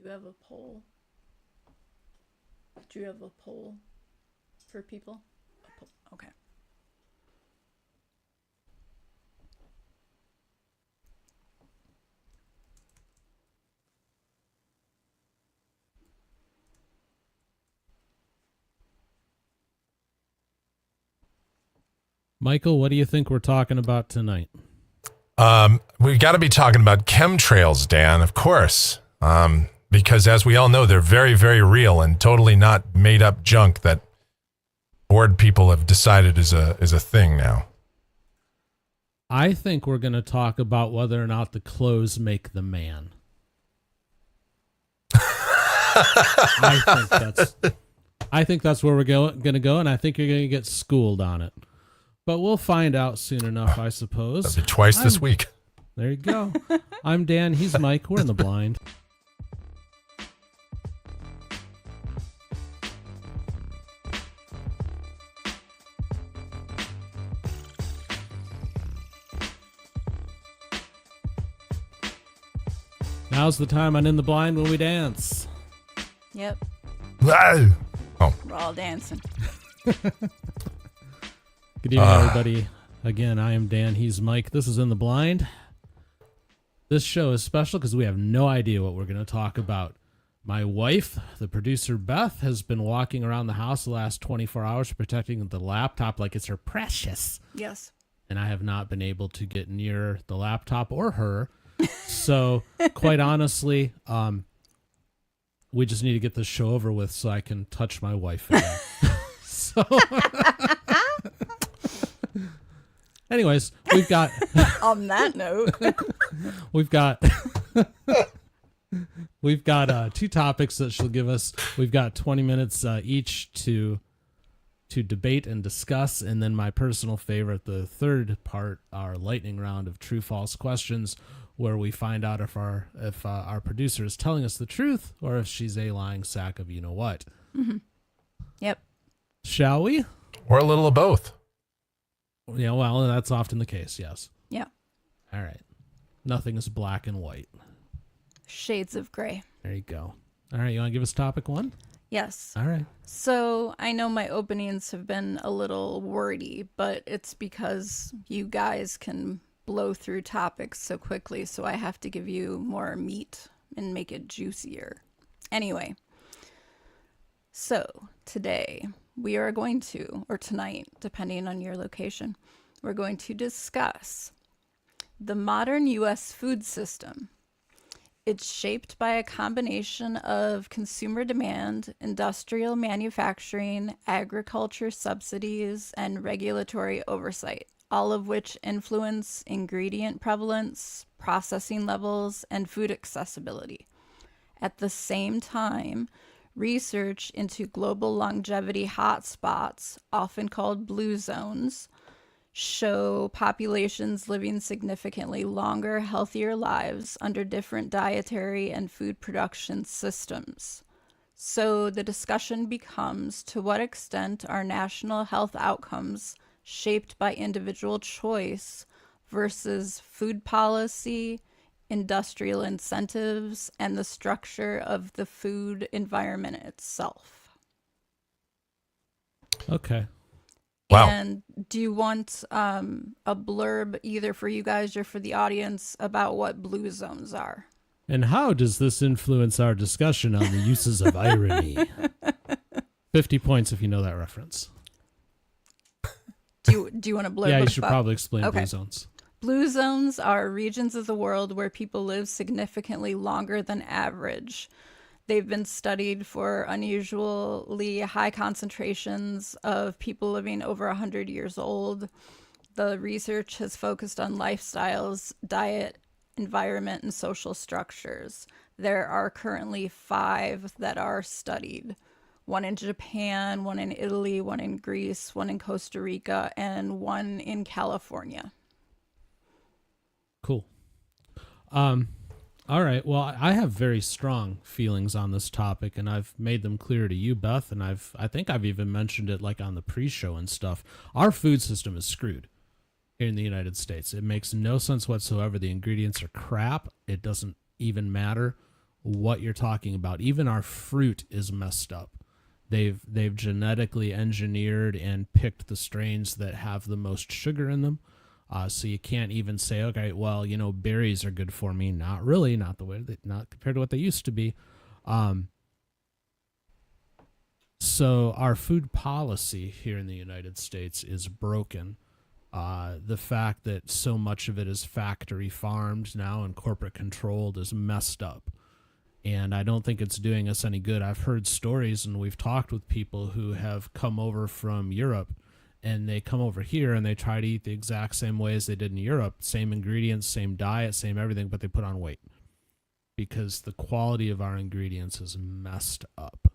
you have a poll? Do you have a poll for people? Okay. Michael, what do you think we're talking about tonight? We've got to be talking about chemtrails, Dan, of course. Because as we all know, they're very, very real and totally not made up junk that bored people have decided is a thing now. I think we're going to talk about whether or not the clothes make the man. I think that's where we're going to go, and I think you're going to get schooled on it. But we'll find out soon enough, I suppose. That'll be twice this week. There you go. I'm Dan. He's Mike. We're in the blind. Now's the time on In the Blind when we dance. Yep. Oh. We're all dancing. Good evening, everybody. Again, I am Dan. He's Mike. This is In the Blind. This show is special because we have no idea what we're going to talk about. My wife, the producer Beth, has been walking around the house the last 24 hours protecting the laptop like it's her precious. Yes. And I have not been able to get near the laptop or her. So, quite honestly, we just need to get this show over with so I can touch my wife again. So, anyways, we've got... On that note... We've got two topics that she'll give us. We've got 20 minutes each to debate and discuss, and then my personal favorite, the third part, our lightning round of true-false questions, where we find out if our producer is telling us the truth or if she's a lying sack of you-know-what. Mm-hmm. Yep. Shall we? Or a little of both. Yeah, well, that's often the case, yes. Yeah. All right. Nothing is black and white. Shades of gray. There you go. All right, you want to give us topic one? Yes. All right. So I know my openings have been a little wordy, but it's because you guys can blow through topics so quickly, so I have to give you more meat and make it juicier. Anyway, so today we are going to, or tonight, depending on your location, we're going to discuss the modern U.S. food system. It's shaped by a combination of consumer demand, industrial manufacturing, agriculture subsidies, and regulatory oversight, all of which influence ingredient prevalence, processing levels, and food accessibility. At the same time, research into global longevity hotspots, often called blue zones, show populations living significantly longer, healthier lives under different dietary and food production systems. So the discussion becomes, to what extent are national health outcomes shaped by individual choice versus food policy, industrial incentives, and the structure of the food environment itself? Okay. Wow. And do you want a blurb either for you guys or for the audience about what blue zones are? And how does this influence our discussion on the uses of irony? 50 points if you know that reference. Do you want to blurb? Yeah, you should probably explain Okay. blue zones. Blue zones are regions of the world where people live significantly longer than average. They've been studied for unusually high concentrations of people living over 100 years old. The research has focused on lifestyles, diet, environment, and social structures. There are currently 5 that are studied. 1 in Japan, 1 in Italy, 1 in Greece, 1 in Costa Rica, and 1 in California. Cool. All right. Well, I have very strong feelings on this topic, and I've made them clear to you, Beth, and I think I've even mentioned it like on the pre-show and stuff. Our food system is screwed here in the United States. It makes no sense whatsoever. The ingredients are crap. It doesn't even matter what you're talking about. Even our fruit is messed up. They've genetically engineered and picked the strains that have the most sugar in them. So you can't even say, okay, well, berries are good for me. Not really, not compared to what they used to be. So our food policy here in the United States is broken. The fact that so much of it is factory farmed now and corporate controlled is messed up. And I don't think it's doing us any good. I've heard stories, and we've talked with people who have come over from Europe, and they come over here and they try to eat the exact same way as they did in Europe. Same ingredients, same diet, same everything, but they put on weight because the quality of our ingredients is messed up.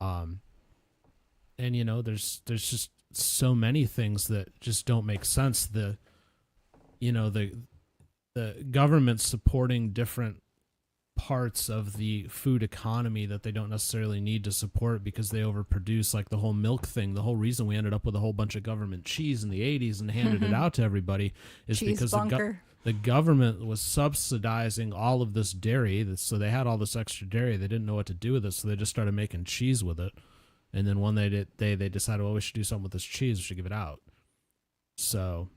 And there's just so many things that just don't make sense. The government supporting different parts of the food economy that they don't necessarily need to support because they overproduce, like the whole milk thing. The whole reason we ended up with a whole bunch of government cheese in the 80s and handed it out to everybody is Cheese because bunker. the government was subsidizing all of this dairy. So they had all this extra dairy. They didn't know what to do with it, so they just started making cheese with it. And then one day they decided, well, we should do something with this cheese. We should give it out. So.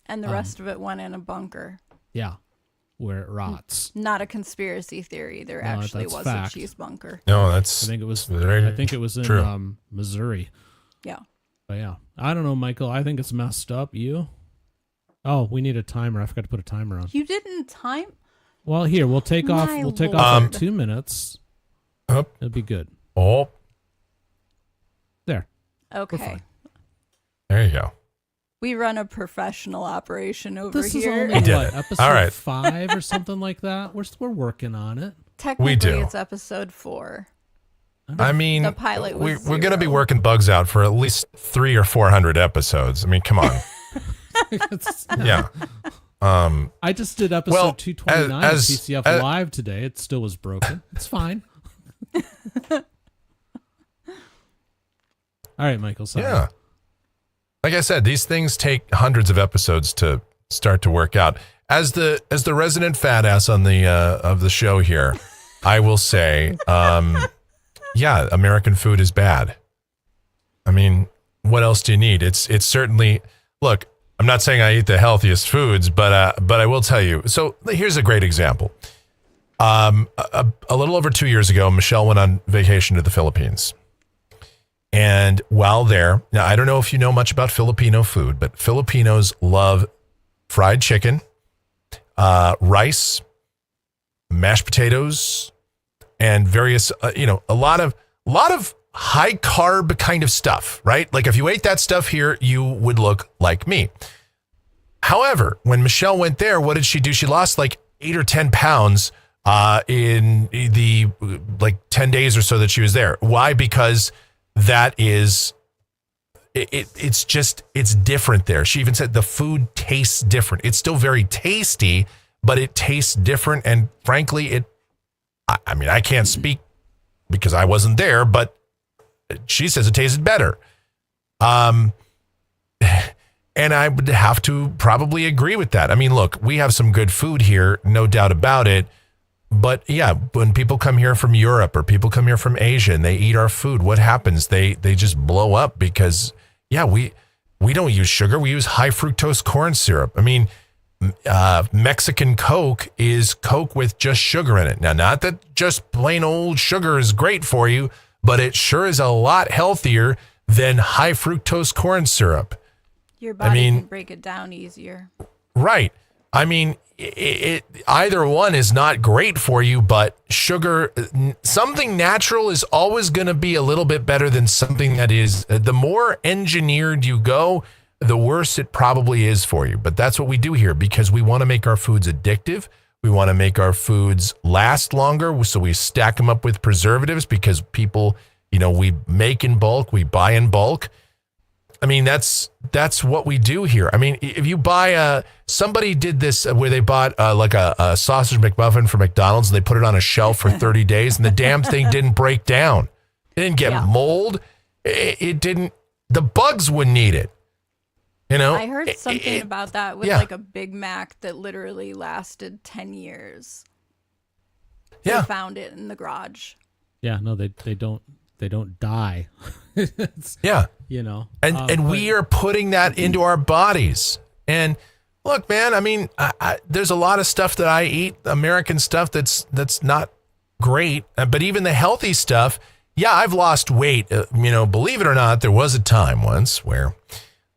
And the rest of it went in a bunker. Yeah. Where it rots. Not a conspiracy theory. There actually was fact. a cheese bunker. No, that's. I think it was in true. Missouri. Yeah. But yeah, I don't know, Michael. I think it's messed up. You? Oh, we need a timer. I forgot to put a timer on. You didn't time? Well, here we'll take off. My We'll take Lord. off for 2 minutes. It'll be good. Oh, There. Okay. fine. there you go. We run a professional operation over This is here. only We did what, it. episode All right. 5 or something like that. We're working on it. Technically, We do. it's episode 4. I mean, The pilot was we're going to be 0. working bugs out for at least 300 or 400 episodes. I mean, come on. Yeah. I just did episode Well, 229 as- of PCF as- Live today. It still was broken. It's fine. All right, Michael. Sorry. Yeah. Like I said, these things take hundreds of episodes to start to work out. As the resident fat ass on the of the show here, I will say, yeah, American food is bad. I mean, what else do you need? It's certainly. Look, I'm not saying I eat the healthiest foods, but I will tell you. So here's a great example. A little over 2 years ago, Michelle went on vacation to the Philippines. And while there, now I don't know if you know much about Filipino food, but Filipinos love fried chicken, rice, mashed potatoes, and various, a lot of high carb kind of stuff, right? Like if you ate that stuff here, you would look like me. However, when Michelle went there, what did she do? She lost like 8 or 10 pounds in the like 10 days or so that she was there. Why? Because that is, it's different there. She even said the food tastes different. It's still very tasty, but it tastes different. And frankly, I mean, I can't speak because I wasn't there, but she says it tasted better. And I would have to probably agree with that. I mean, look, we have some good food here, no doubt about it. But yeah, when people come here from Europe or people come here from Asia and they eat our food, what happens? They just blow up because, yeah, we don't use sugar. We use high fructose corn syrup. I mean, Mexican Coke is Coke with just sugar in it. Now, not that just plain old sugar is great for you, but it sure is a lot healthier than high fructose corn syrup. Your body can break it down easier. Right. I mean, either one is not great for you, but sugar, something natural is always going to be a little bit better than something that is, the more engineered you go, the worse it probably is for you. But that's what we do here because we want to make our foods addictive. We want to make our foods last longer. So we stack them up with preservatives because people, we make in bulk, we buy in bulk. I mean, that's what we do here. I mean, if you buy somebody did this where they bought like a sausage McMuffin from McDonald's and they put it on a shelf for 30 days and the damn thing didn't break down. It didn't get mold. It didn't, the bugs wouldn't eat it. I heard something about that with like a Big Mac that literally lasted 10 years. Yeah. they found it in the garage. Yeah, no, they don't die. It's, Yeah. and we are putting that into our bodies. And look, man, I mean, there's a lot of stuff that I eat, American stuff that's not great, but even the healthy stuff. Yeah, I've lost weight. Believe it or not, there was a time once where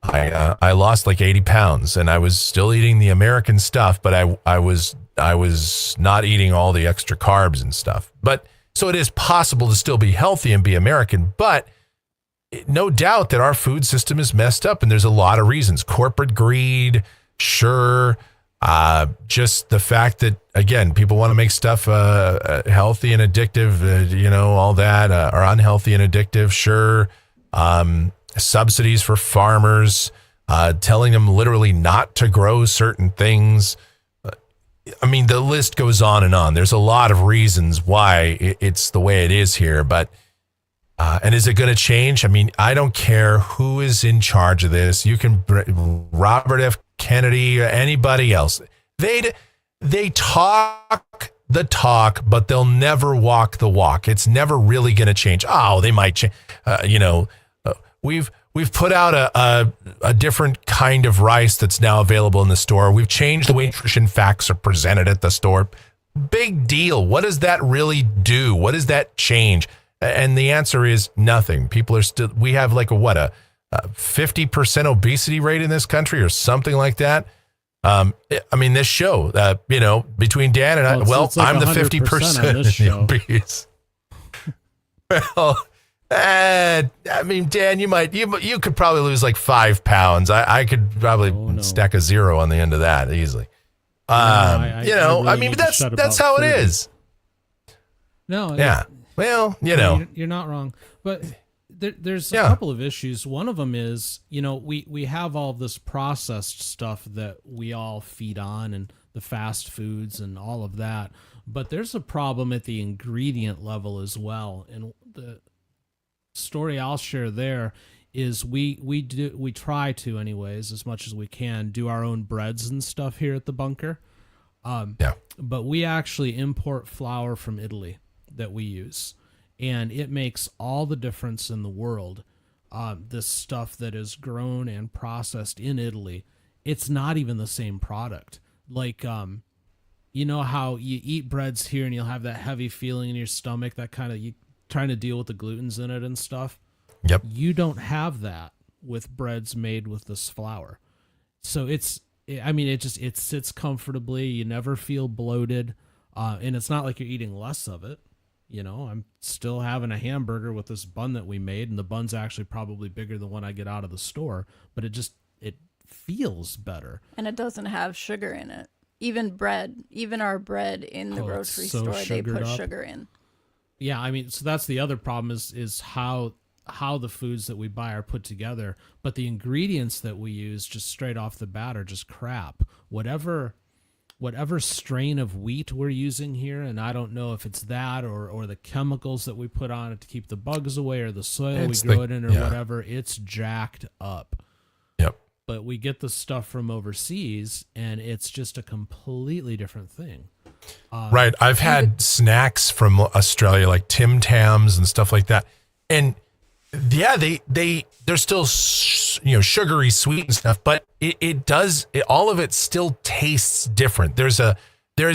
I lost like 80 pounds, and I was still eating the American stuff, but I was not eating all the extra carbs and stuff. But so it is possible to still be healthy and be American, but no doubt that our food system is messed up, and there's a lot of reasons. Corporate greed, sure. Just the fact that, again, people want to make stuff healthy and addictive, all that, or unhealthy and addictive, sure. Subsidies for farmers, telling them literally not to grow certain things. I mean, the list goes on and on. There's a lot of reasons why it's the way it is here, but and is it going to change? I mean, I don't care who is in charge of this. You can Robert F. Kennedy, or anybody else. They talk the talk, but they'll never walk the walk. It's never really going to change. Oh, they might change. We've put out a different kind of rice that's now available in the store. We've changed the way nutrition facts are presented at the store. Big deal. What does that really do? What does that change? And the answer is nothing. People are still, we have like a 50% obesity rate in this country or something like that. I mean, this show, between Dan and I, it's like I'm the 50% on this show. obese. Well, I mean, Dan, you could probably lose like 5 pounds. I could probably stack a 0 on the end of that easily. I mean, but that's how 30. it is. No. Yeah. Well, you're not wrong, but there's a couple of issues. One of them is, we have all this processed stuff that we all feed on, and the fast foods and all of that. But there's a problem at the ingredient level as well. And the story I'll share there is we try to, anyways, as much as we can, do our own breads and stuff here at the bunker. But we actually import flour from Italy that we use, and it makes all the difference in the world. This stuff that is grown and processed in Italy, it's not even the same product. Like, how you eat breads here and you'll have that heavy feeling in your stomach, that kind of, you trying to deal with the glutens in it and stuff. Yep. You don't have that with breads made with this flour. So it sits comfortably. You never feel bloated. And it's not like you're eating less of it. I'm still having a hamburger with this bun that we made, and the bun's actually probably bigger than one I get out of the store, but it feels better. And it doesn't have sugar in it. Even our bread in the grocery store, they put sugar in. Yeah, I mean, so that's the other problem is how the foods that we buy are put together, but the ingredients that we use just straight off the bat are just crap. Whatever strain of wheat we're using here, and I don't know if it's that or the chemicals that we put on it to keep the bugs away, or the soil we grow it in, or whatever, it's jacked up. Yep. But we get the stuff from overseas, and it's just a completely different thing. Right. I've had snacks from Australia, like Tim Tams and stuff like that. And yeah, they're still, sugary, sweet and stuff, but all of it still tastes different. There is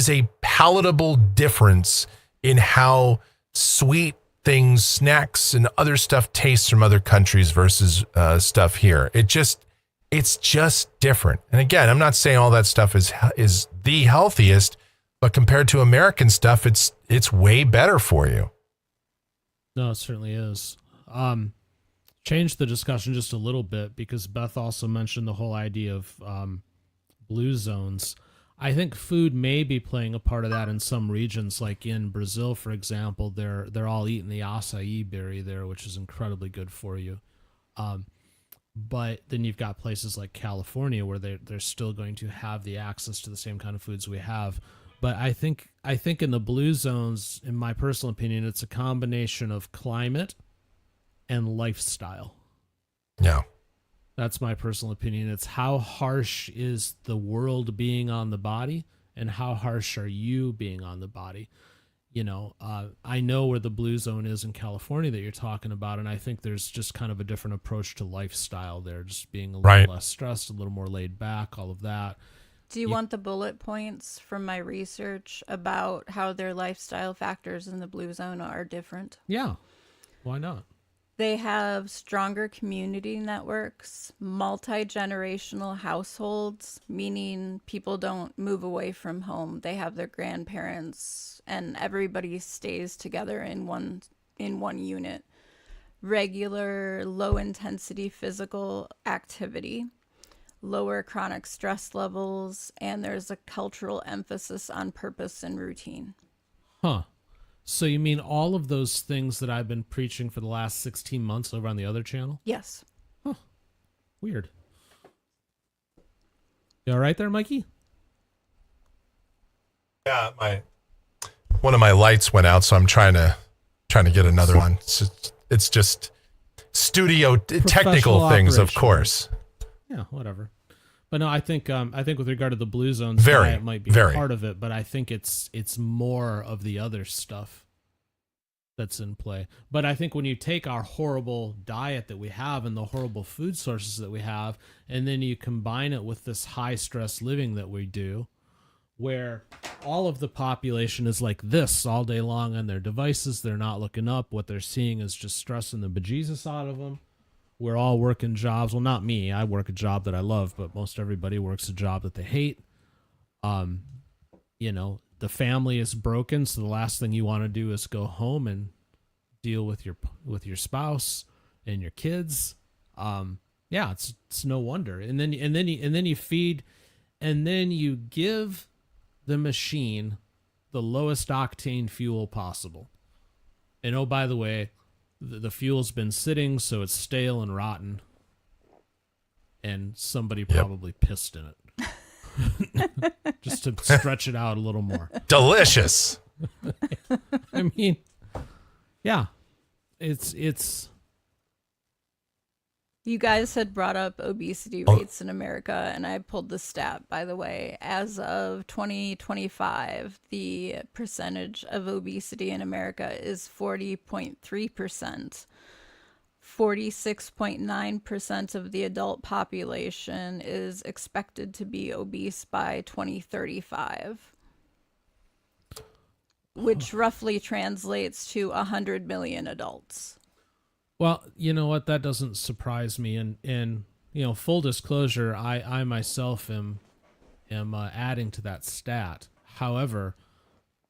a palatable difference in how sweet things, snacks and other stuff tastes from other countries versus stuff here. It's just different. And again, I'm not saying all that stuff is the healthiest, but compared to American stuff, it's way better for you. No, it certainly is. Change the discussion just a little bit, because Beth also mentioned the whole idea of blue zones. I think food may be playing a part of that in some regions, like in Brazil, for example. They're all eating the acai berry there, which is incredibly good for you. But then you've got places like California where they're still going to have the access to the same kind of foods we have. But I think in the blue zones, in my personal opinion, it's a combination of climate and lifestyle. Yeah. That's my personal opinion. It's how harsh is the world being on the body, and how harsh are you being on the body. I know where the blue zone is in California that you're talking about, and I think there's just kind of a different approach to lifestyle there, just being a little Right. less stressed, a little more laid back, all of that. Do you want the bullet points from my research about how their lifestyle factors in the blue zone are different? Yeah, why not? They have stronger community networks, multi-generational households, meaning people don't move away from home. They have their grandparents and everybody stays together in one unit. Regular low intensity physical activity, lower chronic stress levels, and there's a cultural emphasis on purpose and routine. Huh. So you mean all of those things that I've been preaching for the last 16 months over on the other channel? Yes. Weird. You all right there, Mikey? Yeah, one of my lights went out, so I'm trying to get another one. It's just studio technical things, of operation. course. Yeah, whatever. But no, I think with regard to the blue zone, it might be part of it, but I think it's more of the other stuff that's in play. But I think when you take our horrible diet that we have and the horrible food sources that we have, and then you combine it with this high stress living that we do, where all of the population is like this all day long on their devices, they're not looking up. What they're seeing is just stressing the bejesus out of them. We're all working jobs. Well, not me. I work a job that I love, but most everybody works a job that they hate. The family is broken, so the last thing you want to do is go home and deal with your spouse and your kids. It's no wonder. And then you feed, and then you give the machine the lowest octane fuel possible. And oh, by the way, the fuel's been sitting, so it's stale and rotten. And somebody probably pissed in it. Just to stretch it out a little more. Delicious. I mean, yeah. It's You guys had brought up obesity rates in America, and I pulled the stat, by the way. As of 2025, the percentage of obesity in America is 40.3%. 46.9% of the adult population is expected to be obese by 2035, which roughly translates to 100 million adults. Well, you know what? That doesn't surprise me. And full disclosure, I myself am adding to that stat. However,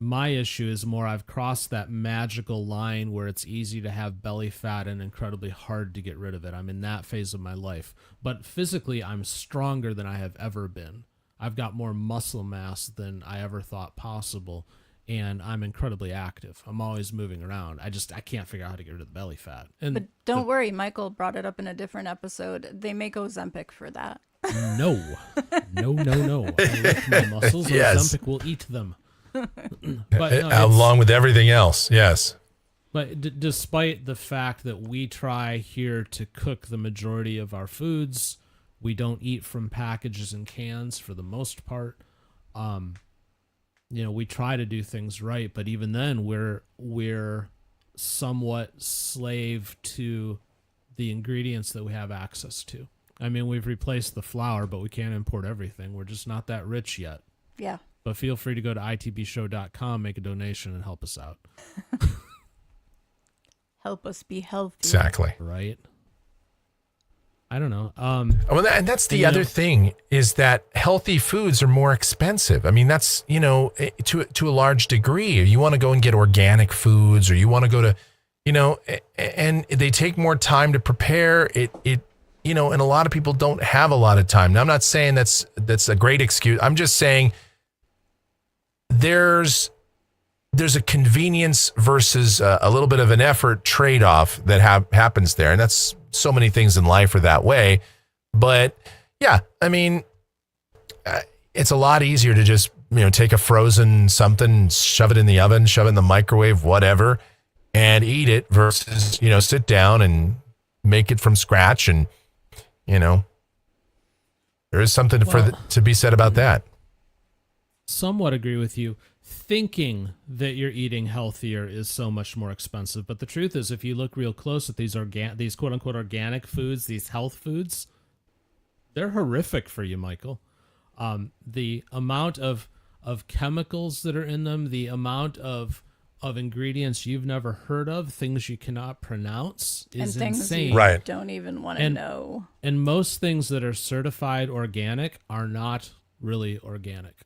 my issue is more I've crossed that magical line where it's easy to have belly fat and incredibly hard to get rid of it. I'm in that phase of my life. But physically, I'm stronger than I have ever been. I've got more muscle mass than I ever thought possible. And I'm incredibly active. I'm always moving around. I can't figure out how to get rid of the belly fat. But don't worry, Michael brought it up in a different episode. They make Ozempic for that. No. I lift my muscles. Yes. Ozempic will eat them. Along with everything else, yes. But despite the fact that we try here to cook the majority of our foods, we don't eat from packages and cans for the most part. We try to do things right, but even then we're somewhat slave to the ingredients that we have access to. I mean, we've replaced the flour, but we can't import everything. We're just not that rich yet. Yeah. But feel free to go to itbshow.com, make a donation, and help us out. Help us be healthy. Exactly. Right? I don't know. And that's the other thing is that healthy foods are more expensive. I mean, that's, to a large degree. You want to go and get organic foods, or you want to go to, and they take more time to prepare it, and a lot of people don't have a lot of time. Now, I'm not saying that's a great excuse. I'm just saying there's a convenience versus a little bit of an effort trade-off that happens there. And that's so many things in life are that way. But yeah, I mean, it's a lot easier to just, take a frozen something, shove it in the oven, shove it in the microwave, whatever, and eat it versus, sit down and make it from scratch. And, there is something to be said about that. Somewhat agree with you. thinking that you're eating healthier is so much more expensive. But the truth is, if you look real close at these these quote unquote organic foods, these health foods, they're horrific for you, Michael. The amount of chemicals that are in them, the amount of ingredients you've never heard of, things you cannot pronounce is and things insane. you Right. don't even want to know. And most things that are certified organic are not really organic.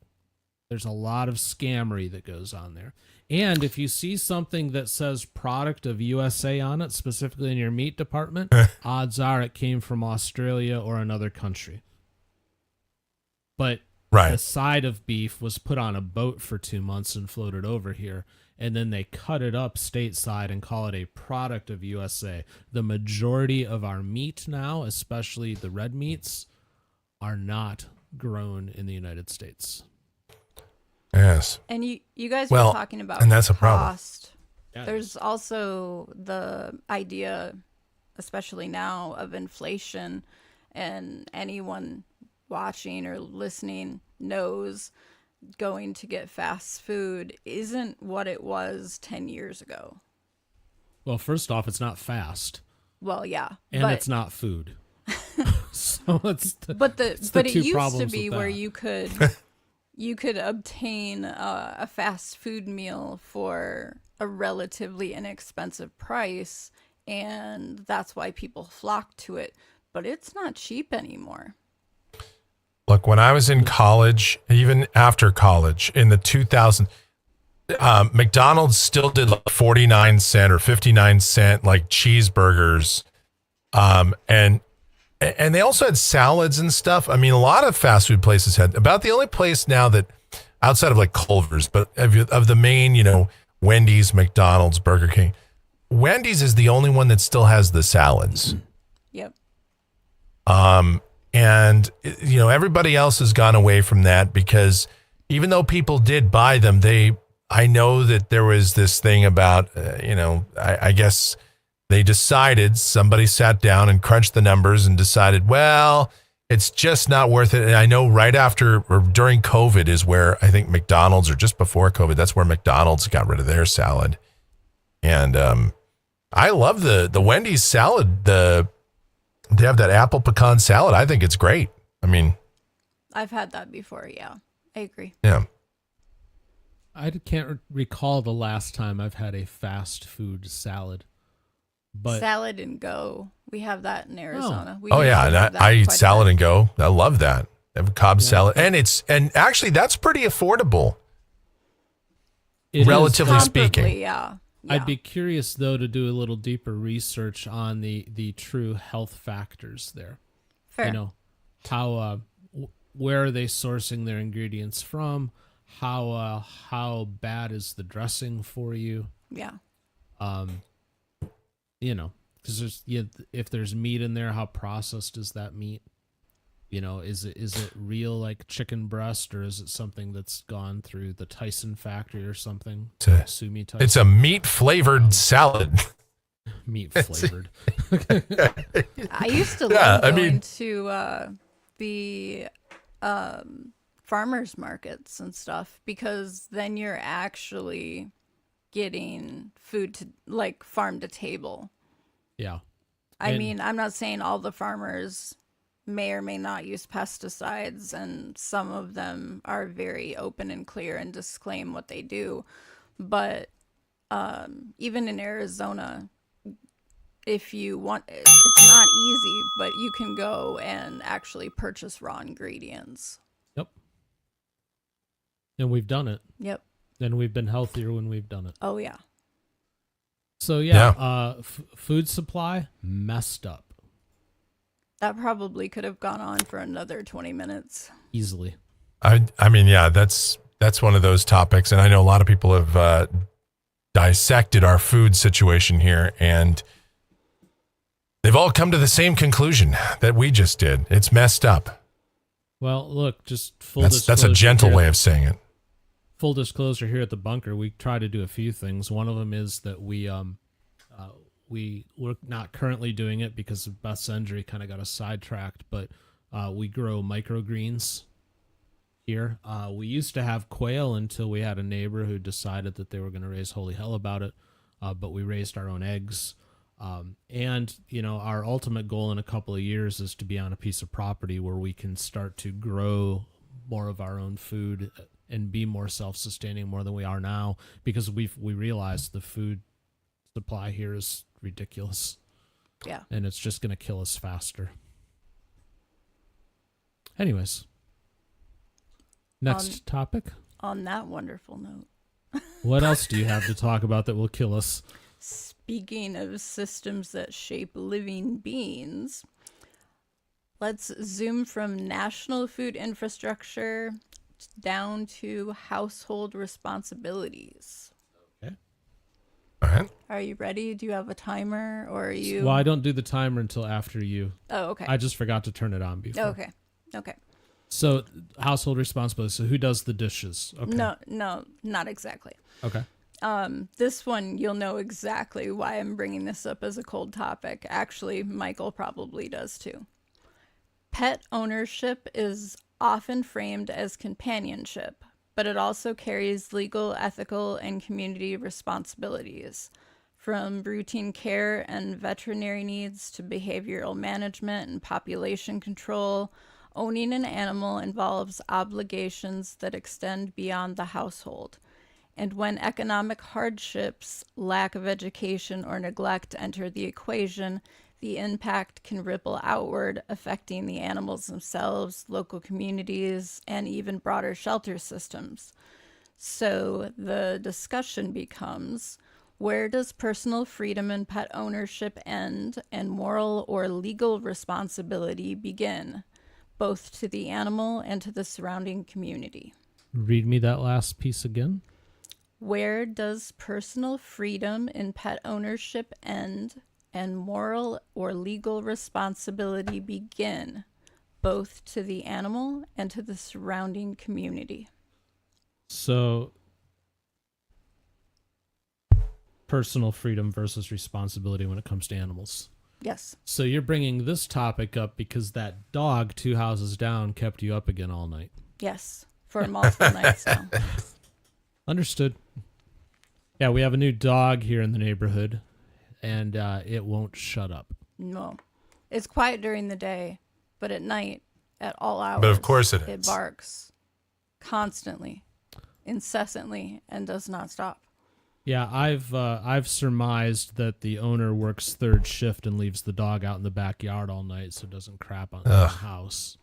There's a lot of scammery that goes on there. And if you see something that says product of USA on it, specifically in your meat department, odds are it came from Australia or another country. But the side of beef was put on a boat for 2 months and floated over here. And then they cut it up stateside and call it a product of USA. The majority of our meat now, especially the red meats, are not grown in the United States. Yes. And you guys were talking about and that's a problem. cost. There's also the idea, especially now, of inflation, and anyone watching or listening knows going to get fast food isn't what it was 10 years ago. Well, first off, it's not fast. Well, yeah. And it's not food. So but it used to be where that. you could obtain a fast food meal for a relatively inexpensive price, and that's why people flock to it. But it's not cheap anymore. Look, when I was in college, even after college in the 2000s, McDonald's still did like 49-cent or 59-cent like cheeseburgers. And they also had salads and stuff. I mean, a lot of fast food places had. About the only place now that outside of like Culver's, but of the main, Wendy's, McDonald's, Burger King, Wendy's is the only one that still has the salads. Yep. And everybody else has gone away from that because even though people did buy them, I know that there was this thing about, I guess they decided, somebody sat down and crunched the numbers and decided, well, it's just not worth it. And I know right after or during COVID is where I think McDonald's, or just before COVID, that's where McDonald's got rid of their salad. And I love the Wendy's salad. They have that apple pecan salad. I think it's great. I mean, I've had that before. Yeah, I agree. Yeah. I can't recall the last time I've had a fast food salad. But Salad and Go. We have that in Arizona. Yeah, and I eat Salad and Go. I love that. I have a Cobb salad, and actually that's pretty affordable, relatively speaking. Yeah. I'd be curious though to do a little deeper research on the true health factors there. Fair. How where are they sourcing their ingredients from? How bad is the dressing for you? Yeah. Because if there's meat in there, how processed is that meat? Is it real like chicken breast, or is it something that's gone through the Tyson factory or something? Sue me, Tyson. It's a meat flavored salad. Meat flavored. I used to love going to the farmers markets and stuff, because then you're actually getting food to like farm to table. Yeah. I mean, I'm not saying all the farmers may or may not use pesticides, and some of them are very open and clear and disclaim what they do. But even in Arizona, if you want, it's not easy, but you can go and actually purchase raw ingredients. Yep. And we've done it. Yep. And we've been healthier when we've done it. Oh, yeah. So, food supply, messed up. That probably could have gone on for another 20 minutes. Easily. I mean, yeah, that's one of those topics. And I know a lot of people have dissected our food situation here, and they've all come to the same conclusion that we just did. It's messed up. Well, look, just full disclosure. That's a gentle way of saying it. Full disclosure here at the bunker, we try to do a few things. One of them is that we're not currently doing it because of Beth's injury kind of got us sidetracked, but we grow microgreens here. We used to have quail until we had a neighbor who decided that they were going to raise holy hell about it. But we raised our own eggs. And, our ultimate goal in a couple of years is to be on a piece of property where we can start to grow more of our own food and be more self-sustaining more than we are now, because we realize the food supply here is ridiculous. Yeah. And it's just going to kill us faster. Anyways. Next topic. On that wonderful note. What else do you have to talk about that will kill us? Speaking of systems that shape living beings, let's zoom from national food infrastructure down to household responsibilities. Okay. All right. Are you ready? Do you have a timer, or are you? Well, I don't do the timer until after you. Oh, okay. I just forgot to turn it on before. Okay. So, household responsibility. So, who does the dishes? Okay. No, not exactly. Okay. This one, you'll know exactly why I'm bringing this up as a cold topic. Actually, Michael probably does too. Pet ownership is often framed as companionship, but it also carries legal, ethical, and community responsibilities. From routine care and veterinary needs to behavioral management and population control, owning an animal involves obligations that extend beyond the household. And when economic hardships, lack of education, or neglect enter the equation, the impact can ripple outward, affecting the animals themselves, local communities, and even broader shelter systems. So the discussion becomes, where does personal freedom and pet ownership end and moral or legal responsibility begin, both to the animal and to the surrounding community? Read me that last piece again. Where does personal freedom in pet ownership end and moral or legal responsibility begin, both to the animal and to the surrounding community? So, personal freedom versus responsibility when it comes to animals. Yes. So, you're bringing this topic up because that dog 2 houses down kept you up again all night. Yes. For multiple nights now. Understood. Yeah, we have a new dog here in the neighborhood, and it won't shut up. No. It's quiet during the day, but at night, at all hours, But of course it is. It barks constantly, incessantly, and does not stop. Yeah, I've surmised that the owner works third shift and leaves the dog out in the backyard all night so it doesn't crap on the house.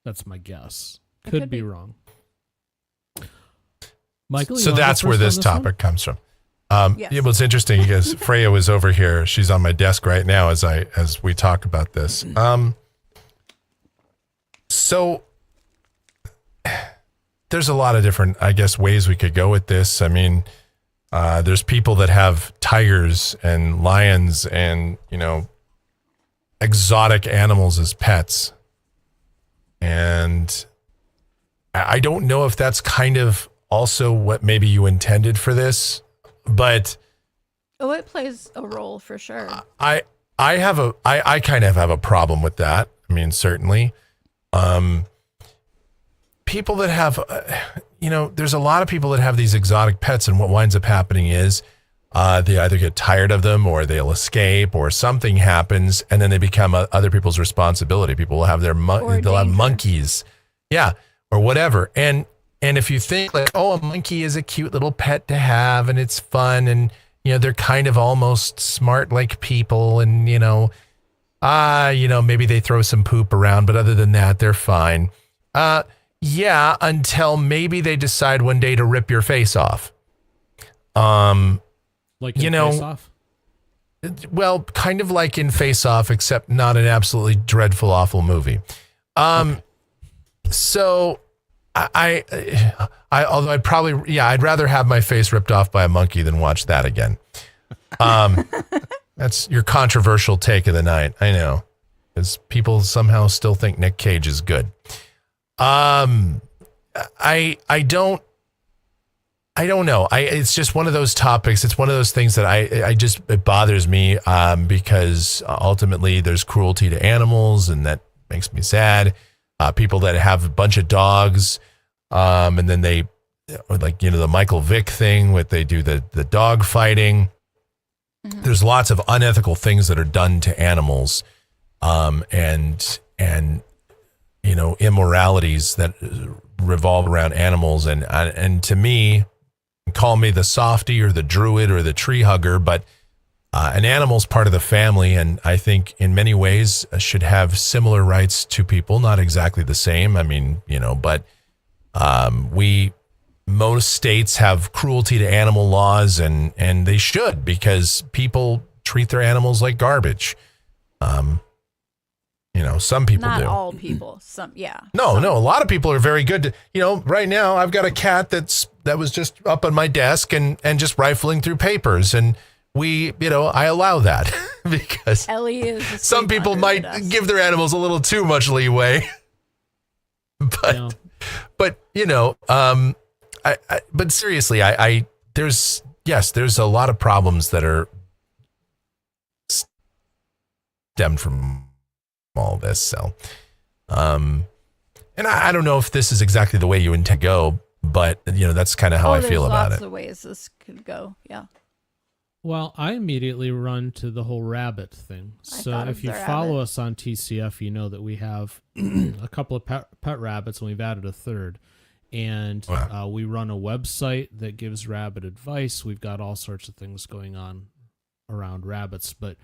That's my guess. Could be wrong. Michael, so that's where this topic comes from. Yes. It was interesting because Freya was over here. She's on my desk right now as we talk about this. So there's a lot of different, I guess, ways we could go with this. I mean, there's people that have tigers and lions and, exotic animals as pets. And I don't know if that's kind of also what maybe you intended for this, but it plays a role for sure. I kind of have a problem with that. I mean, certainly, people that have, there's a lot of people that have these exotic pets, and what winds up happening is they either get tired of them or they'll escape or something happens, and then they become other people's responsibility. People will have they'll have monkeys, yeah, or whatever, and if you think like, oh, a monkey is a cute little pet to have and it's fun and, they're kind of almost smart like people and, maybe they throw some poop around, but other than that, they're fine. Yeah, until maybe they decide one day to rip your face off. Like in Face Off? Well, kind of like in Face Off, except not an absolutely dreadful, awful movie. Okay. So... although I'd rather have my face ripped off by a monkey than watch that again. That's your controversial take of the night. I know, because people somehow still think Nick Cage is good. I don't know. It's just one of those topics. It's one of those things that it bothers me, because ultimately there's cruelty to animals and that makes me sad. People that have a bunch of dogs, And then they, like, the Michael Vick thing, they do the dog fighting. Mm-hmm. There's lots of unethical things that are done to animals, and immoralities that revolve around animals. And to me, call me the softy or the druid or the tree hugger, but an animal's part of the family, and I think in many ways should have similar rights to people, not exactly the same. I mean, but most states have cruelty to animal laws, and they should, because people treat their animals like garbage. Some people Not do. Not all people. Some, yeah. No, a lot of people are very good to, right now I've got a cat that was just up on my desk and just rifling through papers, and I allow that because Ellie is some people might give their animals a little too much leeway. But but seriously, there's a lot of problems that are stemmed from all this. So, and I don't know if this is exactly the way you intend to go, but that's kind of how I feel about it. There's lots of ways this could go. Yeah. Well, I immediately run to the whole rabbit thing. So if you follow us on TCF, you know that we have a couple of pet rabbits, and we've added a third. And we run a website that gives rabbit advice. We've got all sorts of things going on around rabbits, but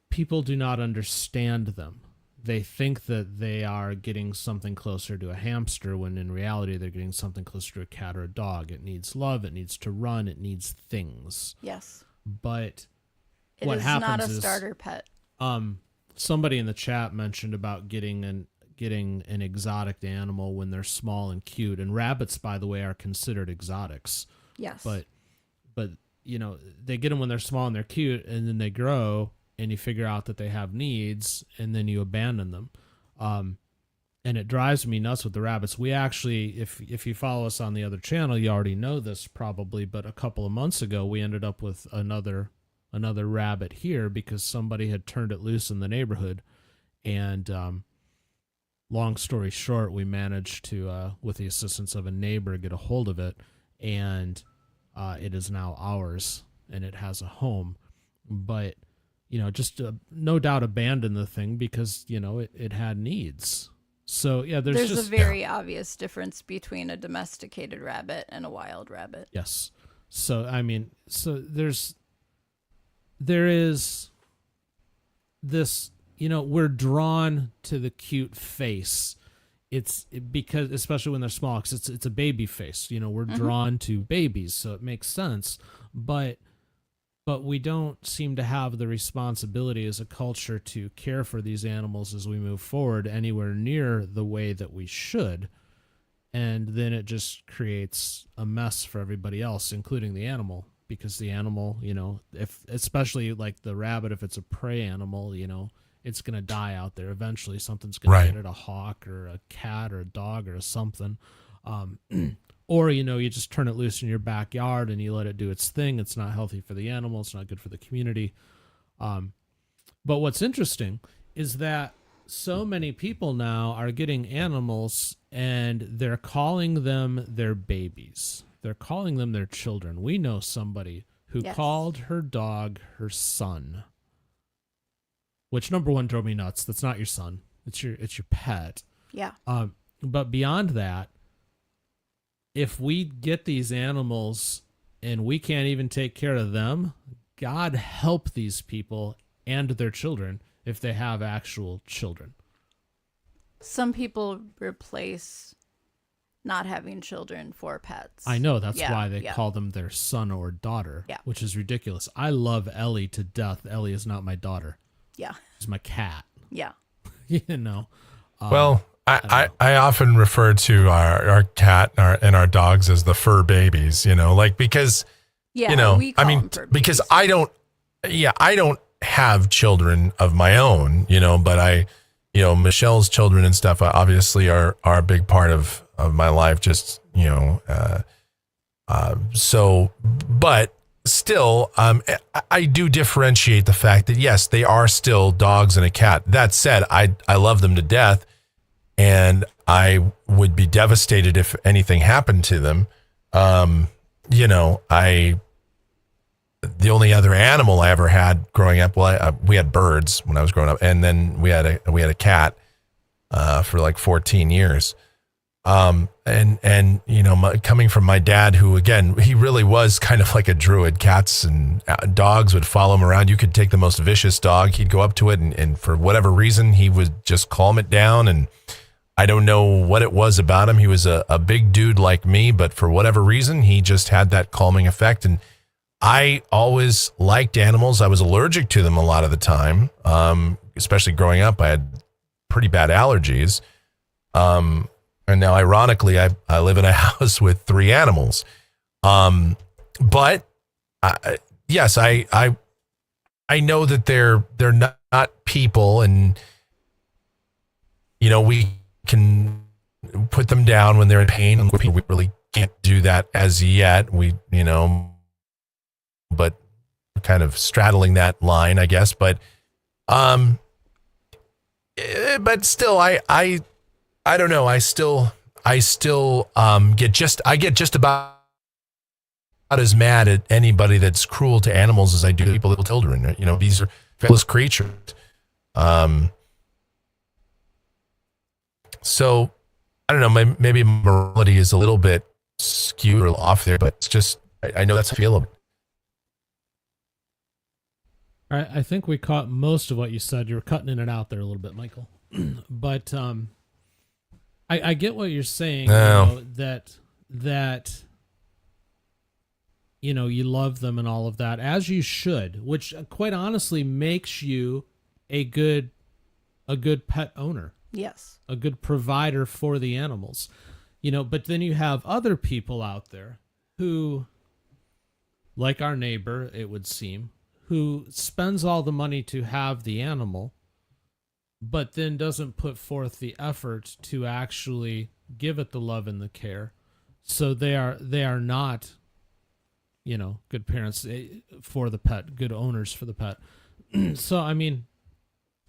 people do not understand them. They think that they are getting something closer to a hamster, when in reality they're getting something closer to a cat or a dog. It needs love, it needs to run, it needs things. Yes. But it what is happens not a is, starter pet. Somebody in the chat mentioned about getting an exotic animal when they're small and cute, and rabbits, by the way, are considered exotics. Yes. But they get them when they're small and they're cute, and then they grow, and you figure out that they have needs, and then you abandon them. And it drives me nuts with the rabbits. We actually, if you follow us on the other channel, you already know this probably, but a couple of months ago, we ended up with another rabbit here because somebody had turned it loose in the neighborhood. And long story short, we managed to, with the assistance of a neighbor, get a hold of it, and it is now ours, and it has a home. But, just no doubt abandon the thing because, it had needs. So, yeah, there's a very obvious difference between a domesticated rabbit and a wild rabbit. Yes. So, there is this, we're drawn to the cute face. Because, especially when they're small, because it's a baby face. We're drawn to babies, so it makes sense. But we don't seem to have the responsibility as a culture to care for these animals as we move forward anywhere near the way that we should. And then it just creates a mess for everybody else, including the animal, because the animal, especially like the rabbit, if it's a prey animal, it's going to die out there. Eventually something's going to get it, a hawk or a cat or a dog or something. Or, you just turn it loose in your backyard and you let it do its thing. It's not healthy for the animal. It's not good for the community. But what's interesting is that so many people now are getting animals and they're calling them their babies. They're calling them their children. We know somebody who called her dog her son, which, number one, drove me nuts. That's not your son. It's your pet. Yeah. But beyond that, if we get these animals and we can't even take care of them, God help these people and their children if they have actual children. Some people replace not having children for pets. I know. That's why they call them their son or daughter, which is ridiculous. I love Ellie to death. Ellie is not my daughter. Yeah. She's my cat. Yeah. Well, I often refer to our cat and our dogs as the fur babies, because, because I don't have children of my own, but Michelle's children and stuff obviously are a big part of my life, just, but still, I do differentiate the fact that, yes, they are still dogs and a cat. That said, I love them to death. and I would be devastated if anything happened to them. You know, the only other animal I ever had growing up, we had birds when I was growing up, and then we had a cat for like 14 years. And you know, coming from my dad, who again, he really was kind of like a druid. Cats and dogs would follow him around. You could take the most vicious dog, he'd go up to it, and for whatever reason, he would just calm it down. And I don't know what it was about him. He was a big dude like me, but for whatever reason, he just had that calming effect. And I always liked animals. I was allergic to them a lot of the time, especially growing up. I had pretty bad allergies. And now, ironically, I live in a house with 3 animals. But yes, I know that they're not people, and you know, we can put them down when they're in pain. And we really can't do that as yet. You know, but kind of straddling that line, I guess. But still, I don't know. I still get just about as mad at anybody that's cruel to animals as I do people, little children. You know, these are helpless creatures. So I don't know. Maybe morality is a little bit skewed or off there, but it's just I know that's how I feel about it. All right, I think we caught most of what you said. You were cutting in and out there a little bit, Michael. But I get what you're saying. No. You know, that you know, you love them and all of that, as you should, which quite honestly makes you a good pet owner. Yes. A good provider for the animals. You know, but then you have other people out there who, like our neighbor, it would seem, who spends all the money to have the animal, but then doesn't put forth the effort to actually give it the love and the care. So they are not, you know, good parents for the pet, good owners for the pet. So, I mean,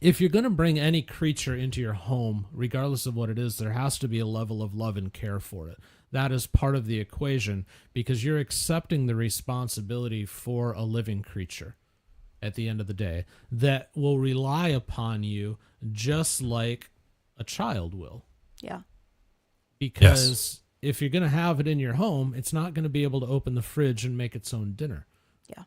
if you're going to bring any creature into your home, regardless of what it is, there has to be a level of love and care for it. That is part of the equation, because you're accepting the responsibility for a living creature at the end of the day that will rely upon you just like a child will. Yeah. Because if you're going to have it in your home, it's not going to be able to open the fridge and make its own dinner. Yeah.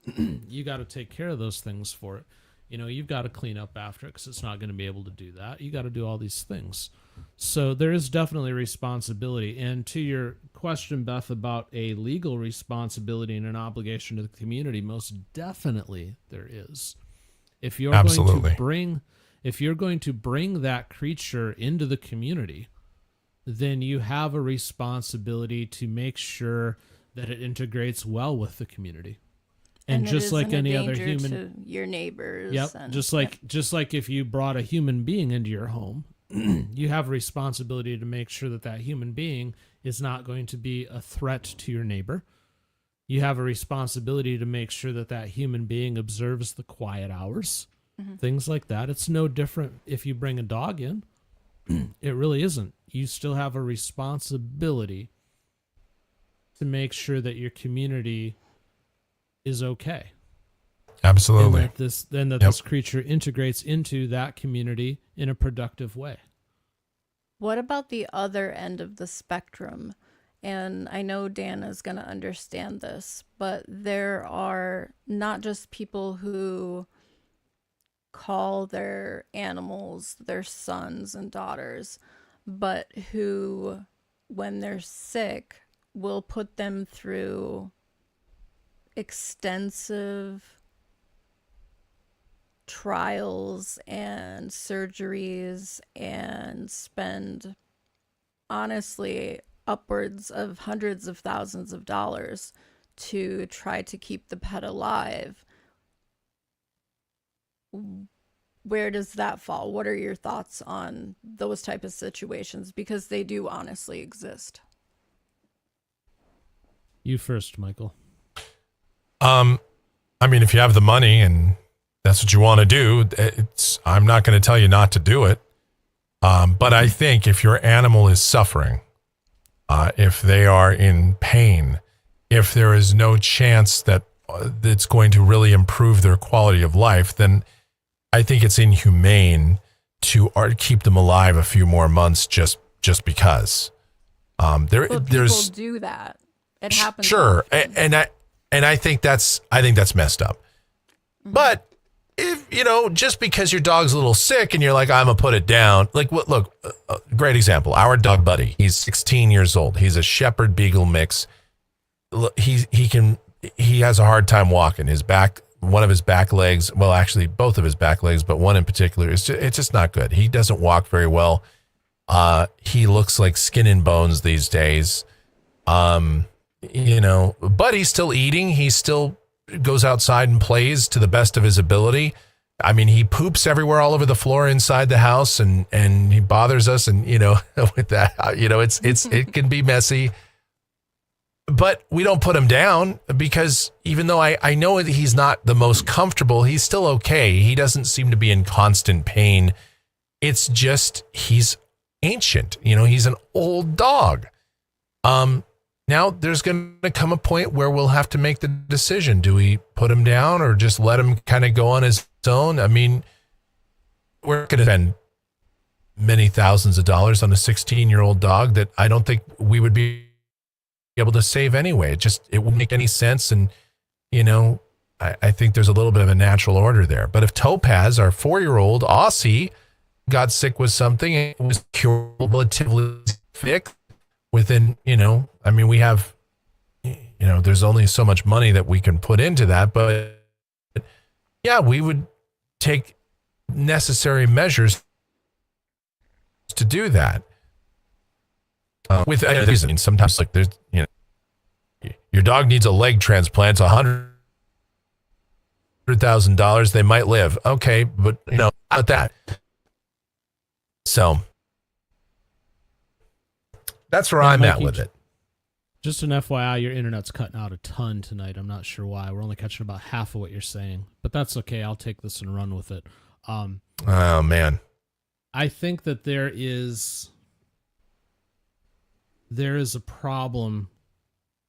You got to take care of those things for it. You know, you've got to clean up after it because it's not going to be able to do that. You got to do all these things. So there is definitely responsibility. And to your question, Beth, about a legal responsibility and an obligation to the community, most definitely there is. If you're going to bring that creature into the community, then you have a responsibility to make sure that it integrates well with the community. And just like any other human, to your neighbors. Yep. And, just like if you brought a human being into your home, you have a responsibility to make sure that that human being is not going to be a threat to your neighbor. You have a responsibility to make sure that that human being observes the quiet hours, things like that. It's no different if you bring a dog in. It really isn't. You still have a responsibility to make sure that your community is okay. Absolutely. And that this creature integrates into that community in a productive way. What about the other end of the spectrum? And I know Dan is going to understand this, but there are not just people who call their animals their sons and daughters, but who, when they're sick, will put them through extensive trials and surgeries and spend, honestly, upwards of hundreds of thousands of dollars to try to keep the pet alive. Where does that fall? What are your thoughts on those type of situations? Because they do honestly exist. You first, Michael. I mean, if you have the money and that's what you want to do, I'm not going to tell you not to do it. But I think if your animal is suffering, if they are in pain, if there is no chance that it's going to really improve their quality of life, then I think it's inhumane to keep them alive a few more months just because. Well, people do that. It happens. Sure, often. and I think that's messed up. Mm-hmm. But if just because your dog's a little sick and you're like, I'm gonna put it down. Like, look, great example. Our dog Buddy. He's 16 years old. He's a Shepherd Beagle mix. He has a hard time walking. One of his back legs. Well, actually, both of his back legs, but one in particular it's just not good. He doesn't walk very well. He looks like skin and bones these days. But he's still eating. He still goes outside and plays to the best of his ability. I mean, he poops everywhere all over the floor inside the house and he bothers us. And, with that, it can be messy, but we don't put him down because even though I know that he's not the most comfortable, he's still okay. He doesn't seem to be in constant pain. It's just, he's ancient, he's an old dog. Now there's going to come a point where we'll have to make the decision. Do we put him down or just let him kind of go on his own? I mean, we're going to spend many thousands of dollars on a 16-year-old dog that I don't think we would be able to save anyway. It wouldn't make any sense. And, I think there's a little bit of a natural order there. But if Topaz, our 4-year-old Aussie, got sick with something and it was curable, relatively fixed within, we have, there's only so much money that we can put into that, but yeah, we would take necessary measures to do that. With reason, sometimes like there's, your dog needs a leg transplant, $100,000, they might live. Okay, but not that. So that's where I'm at with it. Just an FYI, your internet's cutting out a ton tonight. I'm not sure why. We're only catching about half of what you're saying, but that's okay. I'll take this and run with it. Oh man, I think that there is a problem.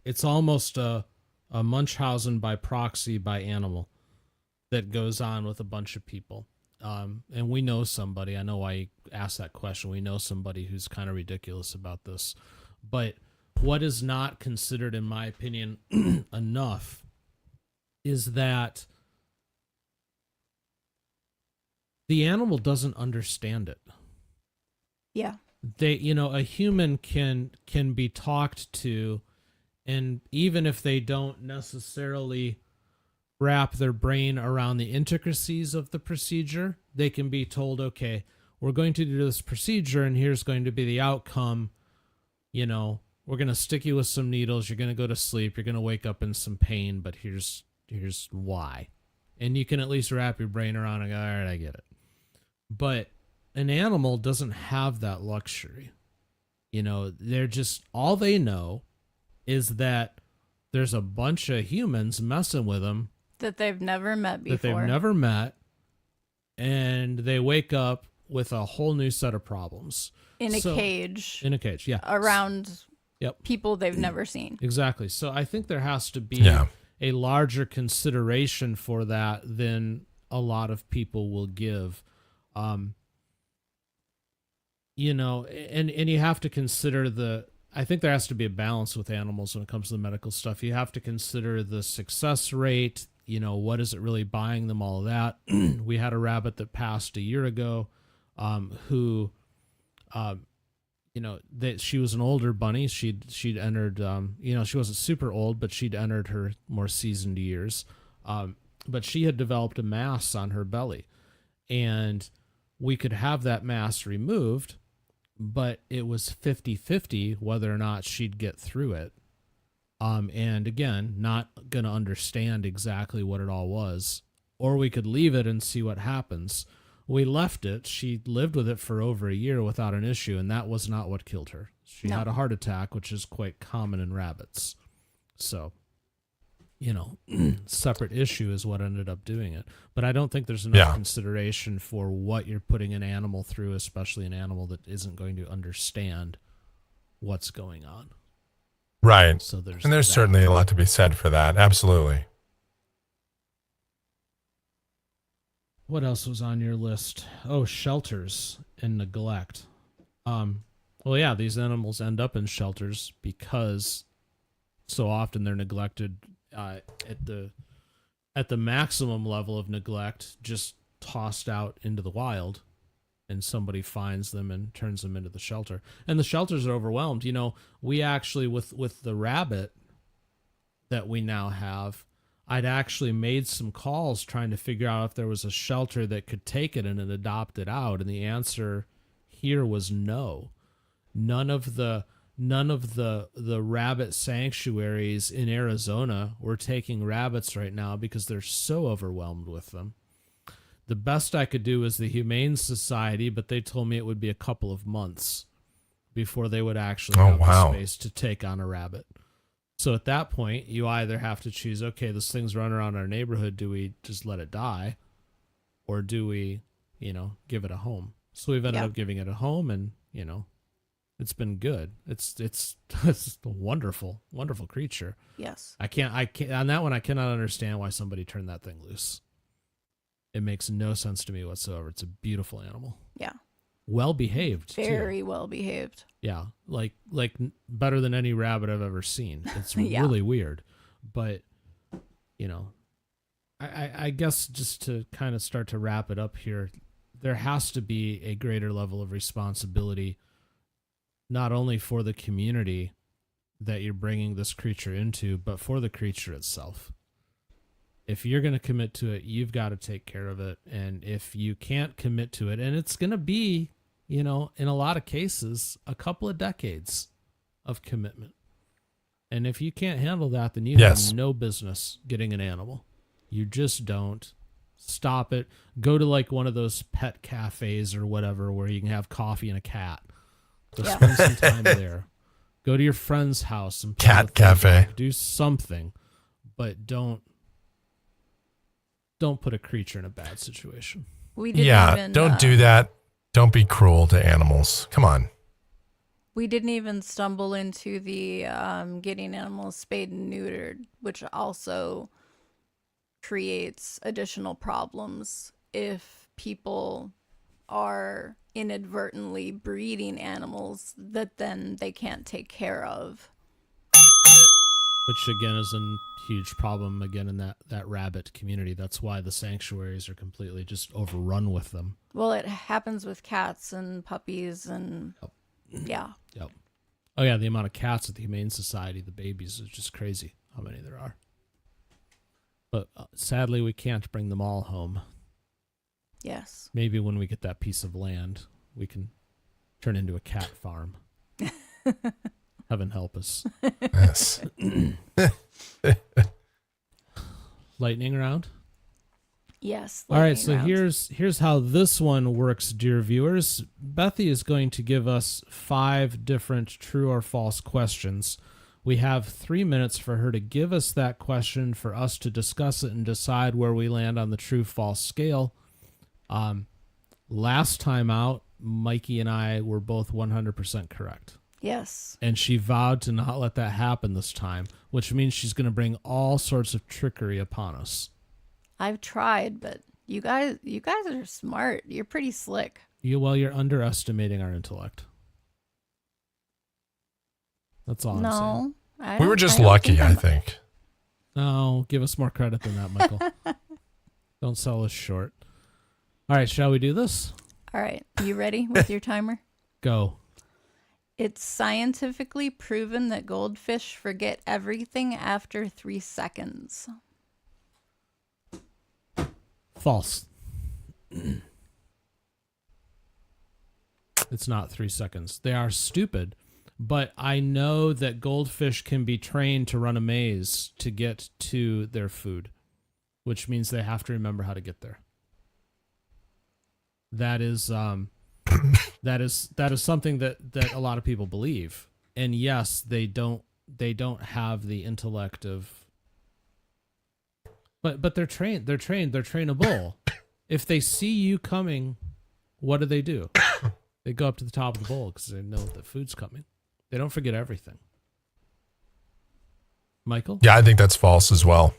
It's almost a Munchausen by proxy by animal that goes on with a bunch of people. And we know somebody, I know why you asked that question. We know somebody who's kind of ridiculous about this, but what is not considered, in my opinion, enough is that the animal doesn't understand it. Yeah. A human can be talked to, and even if they don't necessarily wrap their brain around the intricacies of the procedure, they can be told, okay, we're going to do this procedure and here's going to be the outcome. We're going to stick you with some needles. You're going to go to sleep. You're going to wake up in some pain, but here's why. And you can at least wrap your brain around and go, all right, I get it. But an animal doesn't have that luxury. They're just, all they know is that there's a bunch of humans messing with them that they've never met before. And they wake up with a whole new set of problems. In a cage, yeah. Around Yep. people they've never seen. Exactly. So I think there has to be a larger consideration for that than a lot of people will give. And you have to consider I think there has to be a balance with animals when it comes to the medical stuff. You have to consider the success rate, what is it really buying them, all of that. We had a rabbit that passed a year ago, who, that she was an older bunny. She'd entered, she wasn't super old, but she'd entered her more seasoned years. But she had developed a mass on her belly, and we could have that mass removed, but it was 50-50 whether or not she'd get through it. And again, not going to understand exactly what it all was, or we could leave it and see what happens. We left it. She lived with it for over a year without an issue, and that was not what killed her. She had a heart attack, which is quite common in rabbits. So, separate issue is what ended up doing it. But I don't think there's enough Yeah. consideration for what you're putting an animal through, especially an animal that isn't going to understand what's going on. Right. So there's And there's that. certainly a lot to be said for that. Absolutely. What else was on your list? Oh, shelters and neglect. Well, yeah, these animals end up in shelters because so often they're neglected at the maximum level of neglect, just tossed out into the wild, and somebody finds them and turns them into the shelter. And the shelters are overwhelmed. We actually, with the rabbit that we now have, I'd actually made some calls trying to figure out if there was a shelter that could take it and adopt it out, and the answer here was no. None of the rabbit sanctuaries in Arizona were taking rabbits right now because they're so overwhelmed with them. The best I could do was the Humane Society, but they told me it would be a couple of months before they would actually have the space to take on a rabbit. So at that point, you either have to choose, okay, this thing's running around our neighborhood. Do we just let it die? Or do we, give it a home? So we've ended up giving it a home, and, it's been good. It's a wonderful, wonderful creature. Yes. I can't on that one. I cannot understand why somebody turned that thing loose. It makes no sense to me whatsoever. It's a beautiful animal. Yeah. Well behaved. Very well behaved. Yeah, like better than any rabbit I've ever seen. It's Yeah. really weird, but I guess just to kind of start to wrap it up here, there has to be a greater level of responsibility, not only for the community that you're bringing this creature into, but for the creature itself. If you're going to commit to it, you've got to take care of it. And if you can't commit to it, and it's going to be, in a lot of cases, a couple of decades of commitment. And if you can't handle that, then you have no business getting an animal. You just don't. Stop it. Go to like one of those pet cafes or whatever where you can have coffee and a cat. Go spend some time there. Go to your friend's house and cat cafe. Do something, but don't put a creature in a bad situation. We didn't even, don't do that. Don't be cruel to animals. Come on. We didn't even stumble into the getting animals spayed and neutered, which also creates additional problems if people are inadvertently breeding animals that then they can't take care of. Which again is a huge problem again in that rabbit community. That's why the sanctuaries are completely just overrun with them. Well, it happens with cats and puppies and yeah. Yep. Oh yeah, the amount of cats at the Humane Society, the babies, is just crazy how many there are. But sadly, we can't bring them all home. Yes. Maybe when we get that piece of land, we can turn into a cat farm. Heaven help us. Yes. Lightning round? Yes. All right, so here's how this one works, dear viewers. Bethy is going to give us 5 different true or false questions. We have 3 minutes for her to give us that question, for us to discuss it and decide where we land on the true-false scale. Last time out, Mikey and I were both 100% correct. Yes. And she vowed to not let that happen this time, which means she's going to bring all sorts of trickery upon us. I've tried, but you guys are smart. You're pretty slick. You're underestimating our intellect. That's all I'm saying. We were just lucky, I think. No, give us more credit than that, Michael. Don't sell us short. All right, shall we do this? All right. You ready with your timer? Go. It's scientifically proven that goldfish forget everything after 3 seconds. False. It's not 3 seconds. They are stupid, but I know that goldfish can be trained to run a maze to get to their food, which means they have to remember how to get there. That is something that a lot of people believe. And yes, they don't have the intellect of But they're trained. They're trainable. If they see you coming, what do? They go up to the top of the bowl because they know that food's coming. They don't forget everything. Michael? Yeah, I think that's false as well.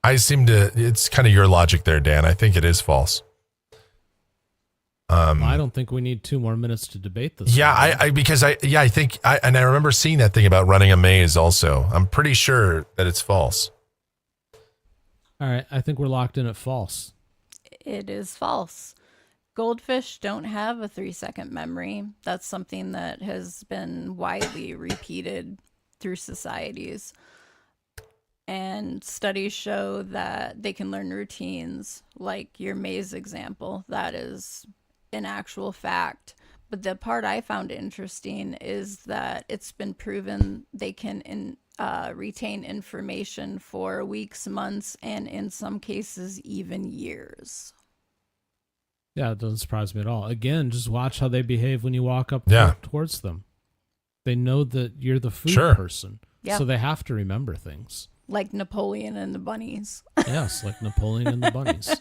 I seem to. It's kind of your logic there, Dan. I think it is false. I don't think we need 2 more minutes to debate this. Yeah, I think I remember seeing that thing about running a maze. Also, I'm pretty sure that it's false. All right, I think we're locked in at false. It is false. Goldfish don't have a 3-second memory. That's something that has been widely repeated through societies. And studies show that they can learn routines, like your maze example. That is an actual fact. But the part I found interesting is that it's been proven they can retain information for weeks, months, and in some cases, even years. Yeah, it doesn't surprise me at all. Again, just watch how they behave when you walk up towards them. They know that you're the food person, so they have to remember things. Like Napoleon and the bunnies. Yes, like Napoleon and the bunnies.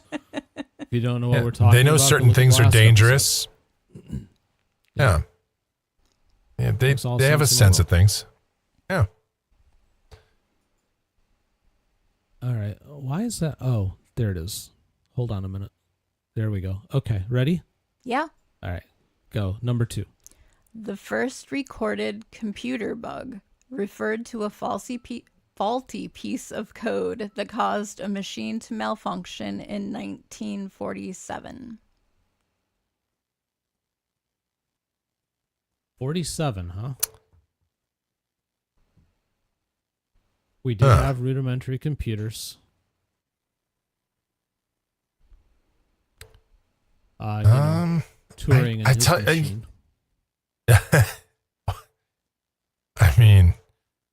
If you don't know what we're talking about, they know certain things are dangerous. Yeah. They have a sense of things. Yeah. All right. Why is that? Oh, there it is. Hold on a minute. There we go. Okay, ready? Yeah. All right, go. Number 2. The first recorded computer bug referred to a faulty piece of code that caused a machine to malfunction in 1947. 47, huh? We did have rudimentary computers. Turing and his machine. I mean,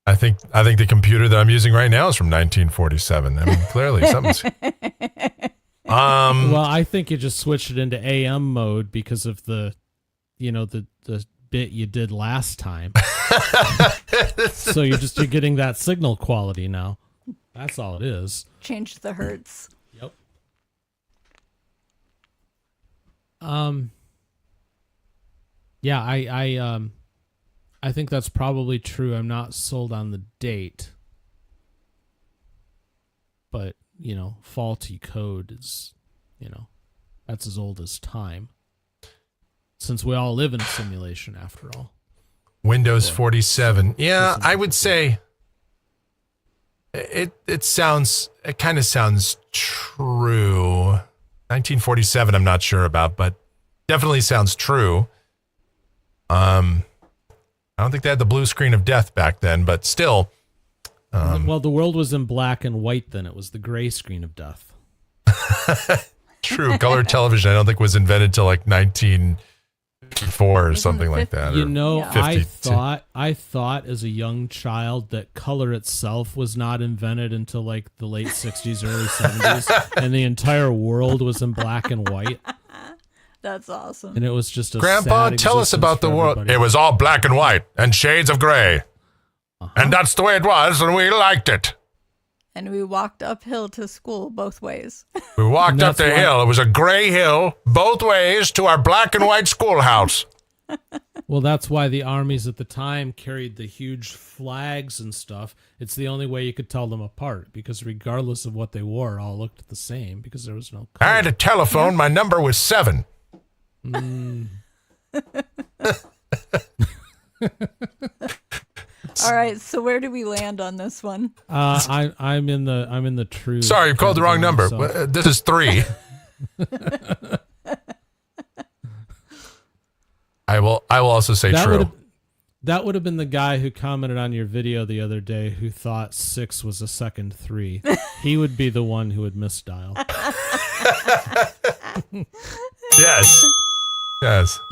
I think the computer that I'm using right now is from 1947. I mean, clearly something's. Well, I think you just switched it into AM mode because of the bit you did last time. So you're getting that signal quality now. That's all it is. Change the hertz. Yep. Yeah, I think that's probably true. I'm not sold on the date. But, faulty code is, that's as old as time. Since we all live in a simulation after all. Windows 47. Yeah, I would say it kind of sounds true. 1947 I'm not sure about, but definitely sounds true. I don't think they had the blue screen of death back then, but still. Well, the world was in black and white then. It was the gray screen of death. True. Color television I don't think was invented till like 1954 or something like that. I thought as a young child that color itself was not invented until like the late 60s, early 70s, and the entire world was in black and white. That's awesome. And it was just a Grandpa, tell us about the world. Everybody. It was all black and white and shades of gray. And that's the way it was, and we liked it. And we walked uphill to school both ways. We walked up the hill. It was a gray hill both ways to our black and white schoolhouse. Well, that's why the armies at the time carried the huge flags and stuff. It's the only way you could tell them apart, because regardless of what they wore, all looked the same because there was no color. I had a telephone. My number was 7. All right, so where do we land on this one? I'm in the true. Sorry, you called the wrong number. This is 3. I will also say true. That would have been the guy who commented on your video the other day who thought 6 was a second 3. He would be the one who would misdial. Yes.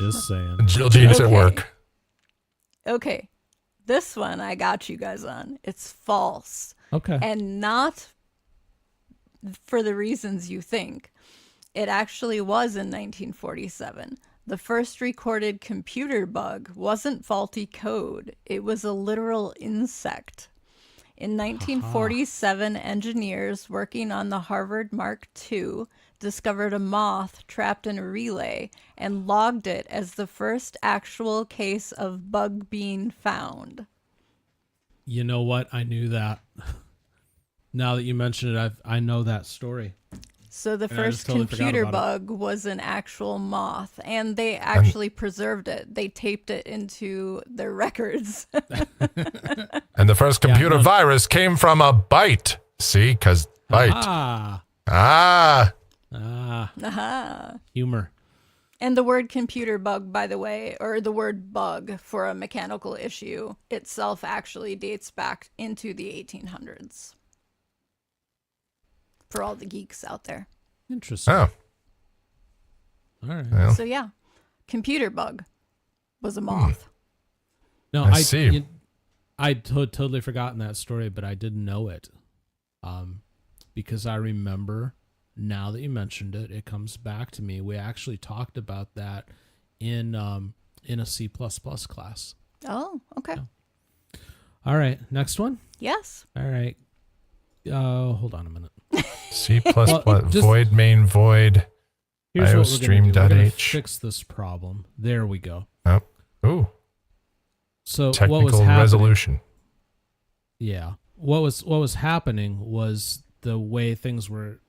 Just saying. Genius at work. Okay. This one I got you guys on. It's false. Okay. And not for the reasons you think. It actually was in 1947. The first recorded computer bug wasn't faulty code. It was a literal insect. In 1947, engineers working on the Harvard Mark II discovered a moth trapped in a relay and logged it as the first actual case of bug being found. You know what? I knew that. Now that you mention it, I know that story. So the I first just totally forgot computer about bug was an actual moth, and they actually preserved it. They taped it into their records. And the first computer virus came from a bite. See, because bite. Ah. Humor. And the word computer bug, by the way, or the word bug for a mechanical issue itself actually dates back into the 1800s. For all the geeks out there. Interesting. Oh. All right. Well, So yeah, computer bug was a moth. No, I see. I totally forgotten that story, but I didn't know it. Because I remember, now that you mentioned it, it comes back to me. We actually talked about that in a C++ class. Oh, okay. Yeah. All right, next one. Yes. All right. Hold on a minute. C++, just- void main void. Here's what we're going to do. We're going to IOStream.h. fix this problem. There we go. Oh. Ooh. So Technical what was happening? resolution. Yeah. What was happening was the way things were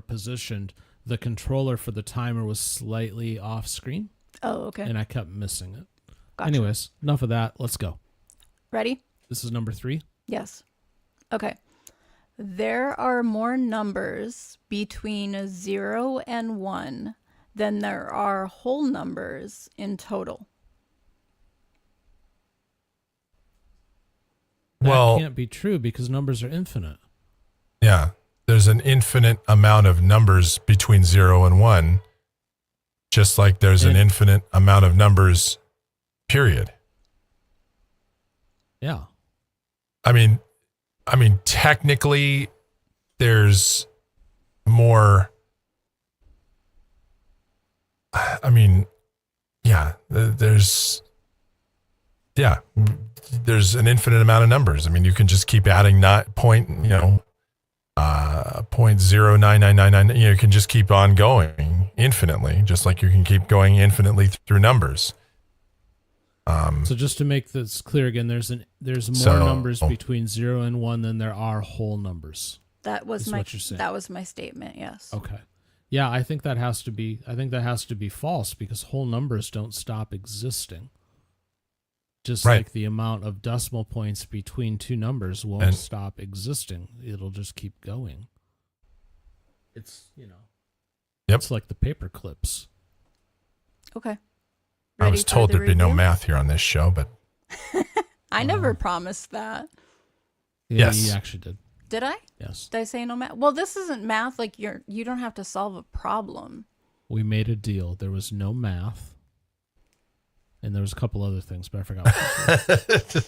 positioned. The controller for the timer was slightly off screen, Oh, okay. and I kept missing it. Gotcha. Anyways, enough of that. Let's go. Ready? This is number 3. Yes. Okay. There are more numbers between 0 and 1 than there are whole numbers in total. That Well- can't be true because numbers are infinite. Yeah. There's an infinite amount of numbers between 0 and 1, just like there's an And- infinite amount of numbers, period. Yeah. I mean, technically, there's more. I mean, yeah, there's an infinite amount of numbers. I mean, you can just keep adding 0.0999. You can just keep on going infinitely, just like you can keep going infinitely through numbers. So just to make this clear again, there's more So- numbers between 0 and 1 than there are whole numbers. That was Is my what you're saying. that was my statement. Yes. Okay. Yeah, I think that has to be false because whole numbers don't stop existing. Just Right. like the amount of decimal points between two numbers won't And- stop existing. It'll just keep going. It's, Yep. it's like the paper clips. Okay. I was Ready for told the there'd be no review? math here on this show, but I never promised that. Yeah, Yes. you actually did. Did I? Yes. Did I say no math? Well, this isn't math. Like you don't have to solve a problem. We made a deal. There was no math. And there was a couple other things, but I forgot what those were.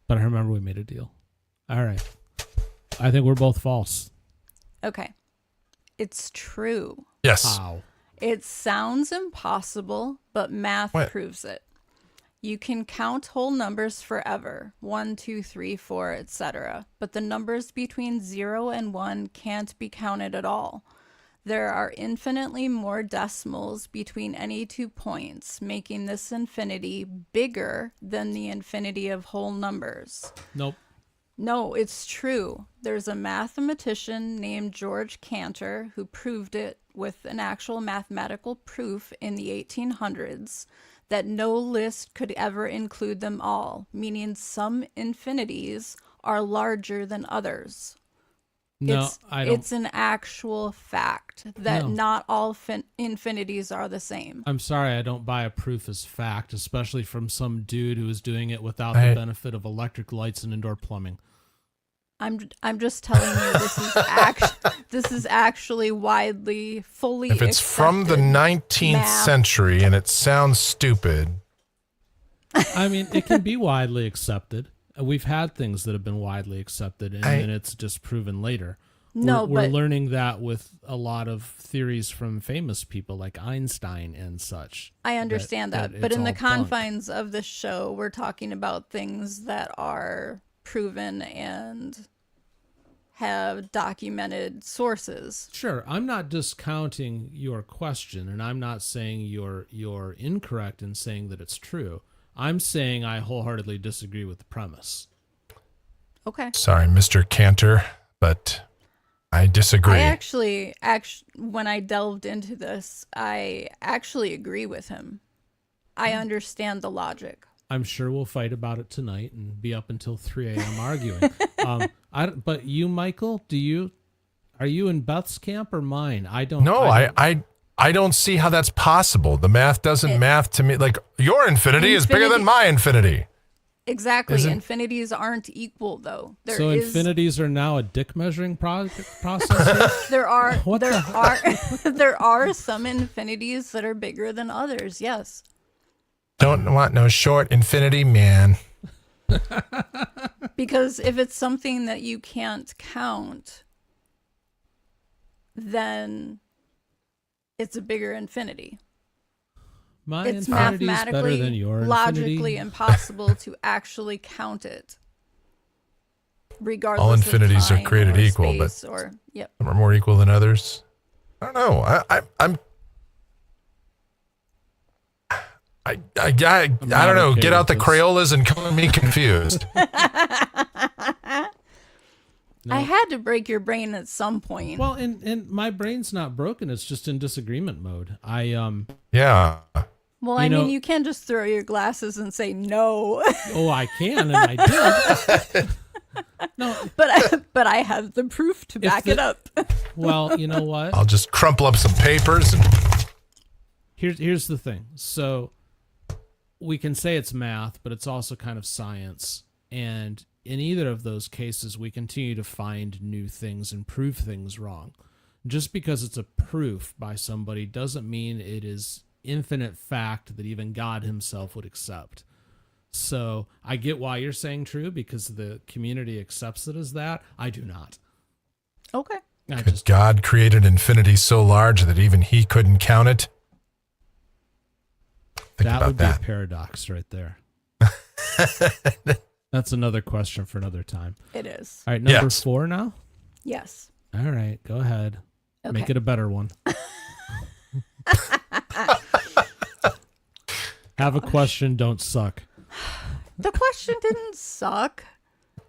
But I remember we made a deal. All right. I think we're both false. Okay. It's true. yes. How? It sounds impossible, but math What? proves it. You can count whole numbers forever, 1, 2, 3, 4, etc. But the numbers between 0 and 1 can't be counted at all. There are infinitely more decimals between any 2 points, making this infinity bigger than the infinity of whole numbers. Nope. No, it's true. There's a mathematician named George Cantor who proved it with an actual mathematical proof in the 1800s that no list could ever include them all, meaning some infinities are larger than others. No, I don't. It's an actual fact that No. not all infinities are the same. I'm sorry, I don't buy a proof as fact, especially from some dude who is doing it without I- the benefit of electric lights and indoor plumbing. I'm just telling you this is actually widely fully If it's from the accepted 19th math. century and it sounds stupid, I mean, it can be widely accepted. We've had things that have been widely accepted, and then it's disproven later. No, we're but learning that with a lot of theories from famous people like Einstein and such. I understand that, but it's in the all bunk. confines of this show, we're talking about things that are proven and have documented sources. Sure, I'm not discounting your question, and I'm not saying you're incorrect in saying that it's true. I'm saying I wholeheartedly disagree with the premise. Okay. Sorry, Mr. Cantor, but I disagree. I actually, when I delved into this, I actually agree with him. I understand the logic. I'm sure we'll fight about it tonight and be up until 3 a.m. arguing. But you, Michael, are you in Beth's camp or mine? I don't. No, I don't see how that's possible. The math doesn't math to me. Like, your infinity is bigger than my infinity. Exactly. Infinities aren't equal, though. Infinities are now a dick measuring process? There are there are some infinities that are bigger than others. Yes. Don't want no short infinity, man. Because if it's something that you can't count, then it's a bigger infinity. My It's infinity is better mathematically, than your logically infinity. impossible to actually count it. Regardless All infinities of are time created or equal, but space or, yep. some are more equal than others. I don't know. I don't know. okay Get out the with this. Crayolas and color me confused. No. I had to break your brain at some point. Well, and my brain's not broken. It's just in disagreement mode. Yeah. Well, I mean, you can't just throw your glasses and say no. Oh, I can, and I did. No, but I have the proof to back it up. well, you know what? I'll just crumple up some papers and Here's the thing. So we can say it's math, but it's also kind of science. And in either of those cases, we continue to find new things and prove things wrong. Just because it's a proof by somebody doesn't mean it is infinite fact that even God himself would accept. So I get why you're saying true, because the community accepts it as that. I do not. Okay. God created infinity so large that even he couldn't count it. Think that about would that. be a paradox right there. That's another question for another time. It is. All right, number Yes. 4 now? Yes. All right, go ahead. Okay. Make it a better one. Have a question, don't suck. The question didn't suck.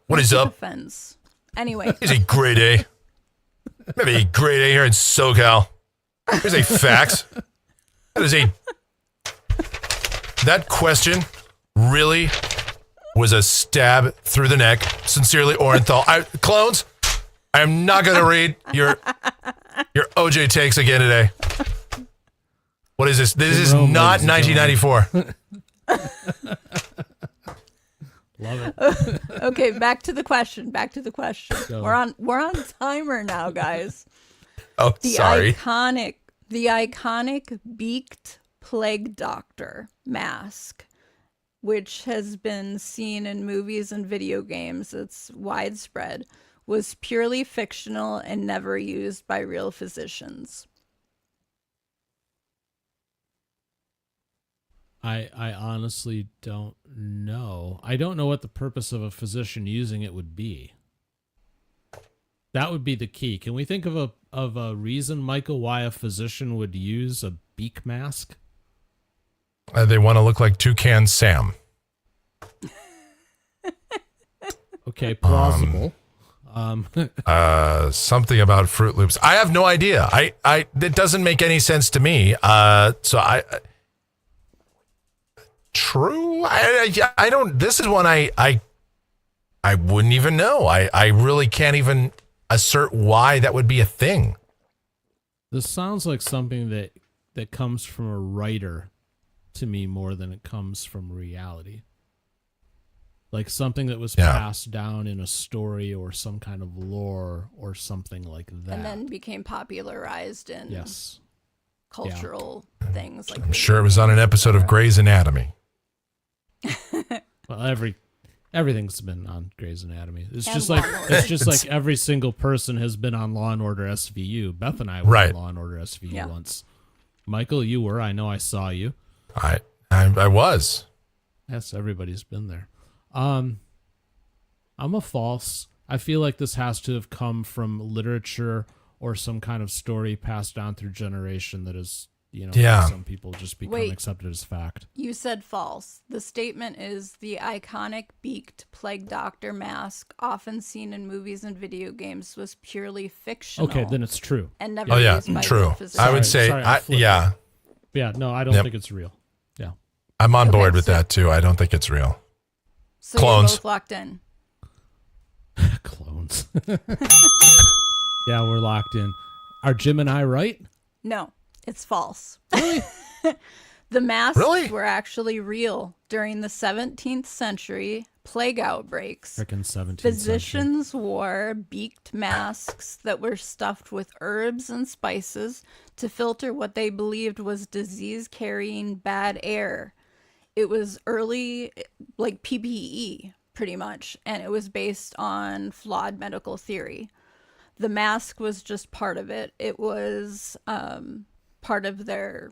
What is up? Offense. Anyway. Here's a grade A. Maybe a grade A here in SoCal. Here's a fax. That question really was a stab through the neck. Sincerely, Orenthal. Clones, I am not going to read your OJ takes again today. What is this? This is Jerome, not ladies and 1994. Love it. Okay, back to the question. Go. We're on timer now, guys. Oh, The sorry. iconic beaked plague doctor mask, which has been seen in movies and video games, it's widespread, was purely fictional and never used by real physicians. I honestly don't know. I don't know what the purpose of a physician using it would be. That would be the key. Can we think of a reason, Michael, why a physician would use a beak mask? They want to look like Toucan Sam. Okay, plausible. Something about Fruit Loops. I have no idea. It doesn't make any sense to me. True. I don't. This is one I wouldn't even know. I really can't even assert why that would be a thing. This sounds like something that comes from a writer to me more than it comes from reality. Like something that was passed down in a story or some kind of lore or something like that. And then became popularized in yes. cultural things. Like I'm sure it was on an episode of Grey's Anatomy. Well, everything's been on Grey's Anatomy. It's And just Law like and Order. it's just like every single person has been on Law and Order SVU. Beth and I were Right. on Law and Order SVU Yeah. once. Michael, you were. I know. I saw you. I was. Yes, everybody's been there. I'm I'm a false. I feel like this has to have come from literature or some kind of story passed down through generation that is, some people just become accepted as fact. You said false. The statement is the iconic beaked plague doctor mask, often seen in movies and video games, was purely fictional. Okay, then it's true. And never used by true. physicians. I would say, Yeah, no, I don't think it's real. Yeah. I'm on board with that too. I don't think it's real. So Clones. you're both locked in. Clones. Yeah, we're locked in. Are Jim and I right? No, it's false. Really? The masks were actually real during the 17th century plague outbreaks. Frickin' 17th Physicians wore beaked masks that were stuffed with herbs and spices to filter what they believed was disease-carrying bad air. It was early, like PPE, pretty much, and it was based on flawed medical theory. The mask was just part of it. It was part of their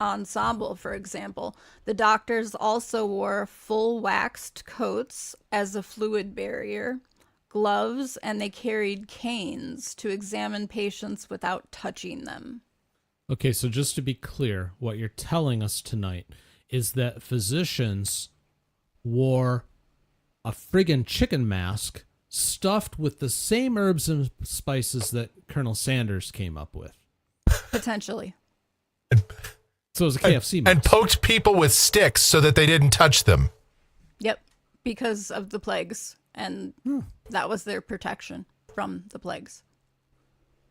ensemble, for example. The doctors also wore full waxed coats as a fluid barrier, gloves, and they carried canes to examine patients without touching them. Okay, so just to be clear, what you're telling us tonight is that physicians wore a friggin' chicken mask stuffed with the same herbs and spices that Colonel Sanders came up with. Potentially. So it was a KFC mask. And poked people with sticks so that they didn't touch them. Yep, because of the plagues. And that was their protection from the plagues.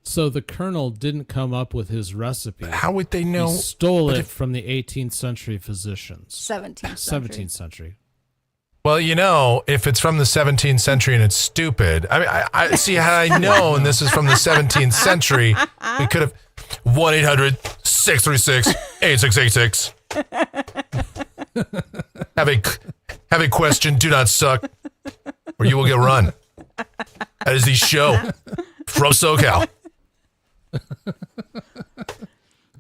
So the Colonel didn't come up with his recipe. How would they know? He stole it from the 18th century physicians. 17th century. 17th century. Well, if it's from the 17th century and it's stupid, I mean, I see, had I known this is from the 17th century, we could have 1-800-636-8686. Have a question, do not suck, or you will get run. That is the show from SoCal.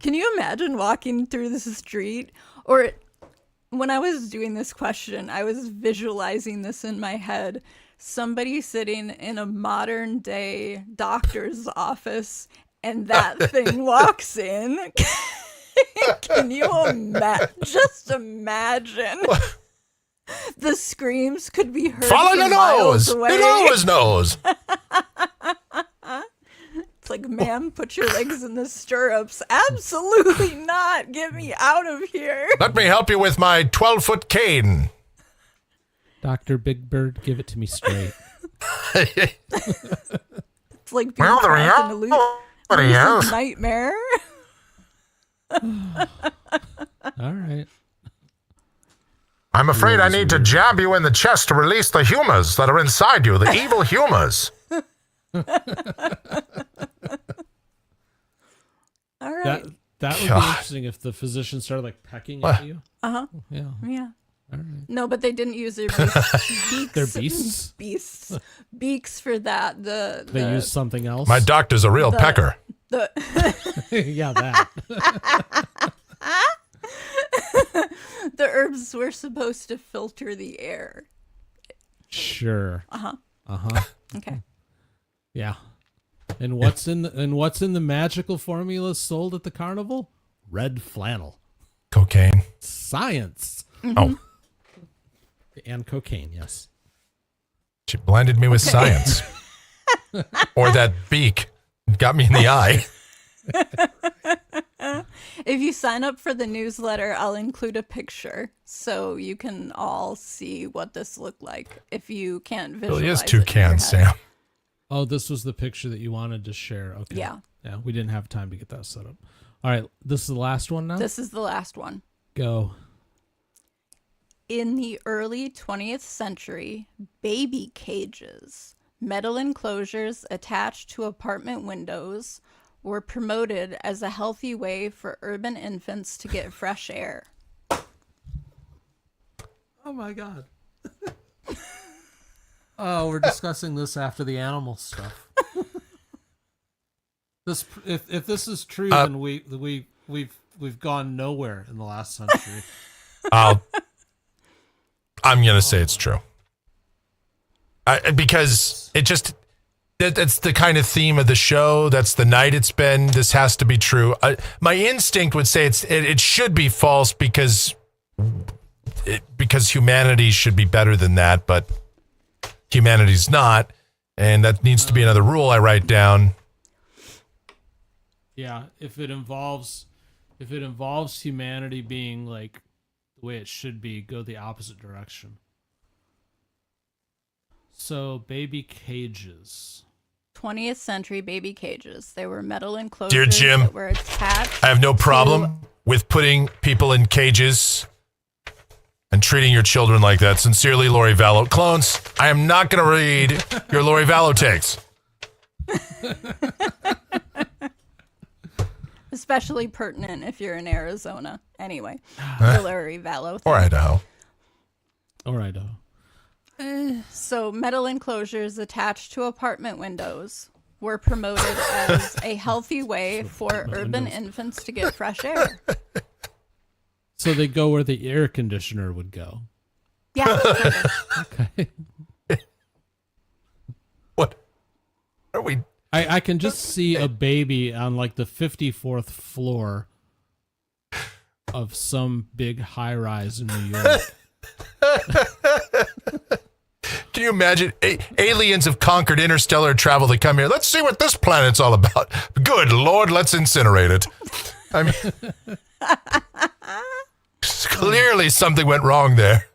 Can you imagine walking through the street? Or when I was doing this question, I was visualizing this in my head. Somebody sitting in a modern day doctor's office and that thing walks in. Can you just imagine? The screams could be heard Follow your miles nose. away. It always knows. It's like, ma'am, put your legs in the stirrups. Absolutely not. Get me out of here. Let me help you with my 12-foot cane. Dr. Big Bird, give it to me straight. It's like being trapped in a lucid nightmare. All right. I'm afraid I need to jab you in the chest to release the humors that are inside you, the evil humors. All right. That would be interesting if the physician started like pecking at you. Uh-huh. Yeah. Yeah. All right. No, but they didn't use their beaks. They're beasts? Beaks for that. They used something else. My doctor's a real pecker. Yeah, that. The herbs were supposed to filter the air. Sure. Okay. Yeah. And what's in the magical formula sold at the carnival? Red flannel. Cocaine. Science. Mm-hmm. Oh. And cocaine, yes. She blinded me with science. Or that beak got me in the eye. If you sign up for the newsletter, I'll include a picture so you can all see what this looked like if you can't visualize Really is it two in your cans, head. Sam. Oh, this was the picture that you wanted to share. Okay. Yeah. Yeah, we didn't have time to get that set up. All right, this is the last one now? This is the last one. Go. In the early 20th century, baby cages, metal enclosures attached to apartment windows, were promoted as a healthy way for urban infants to get fresh air. Oh my God. Oh, we're discussing this after the animal stuff. If this is true, then we've gone nowhere in the last century. I'm gonna say it's true. because that's the kind of theme of the show. That's the night it's been. This has to be true. My instinct would say it should be false because humanity should be better than that, but humanity's not, and that needs to be another rule I write down. Yeah, if it involves humanity being like the way it should be, go the opposite direction. So, baby cages. 20th century baby cages. They were metal enclosures Dear Jim, that were attached. I have no problem with putting people in cages and treating your children like that. Sincerely, Lori Vallow. Clones, I am not going to read your Lori Vallow takes. Especially pertinent if you're in Arizona. Anyway, the Lori Vallow thing. Or Idaho. All right. So metal enclosures attached to apartment windows were promoted as a healthy way for urban infants to get fresh air. So they go where the air conditioner would go. Yeah. Okay. What are we? I can just see a baby on like the 54th floor of some big high rise in New York. Can you imagine? Aliens have conquered interstellar travel. They come here. Let's see what this planet's all about. Good Lord, let's incinerate it. I mean, clearly something went wrong there.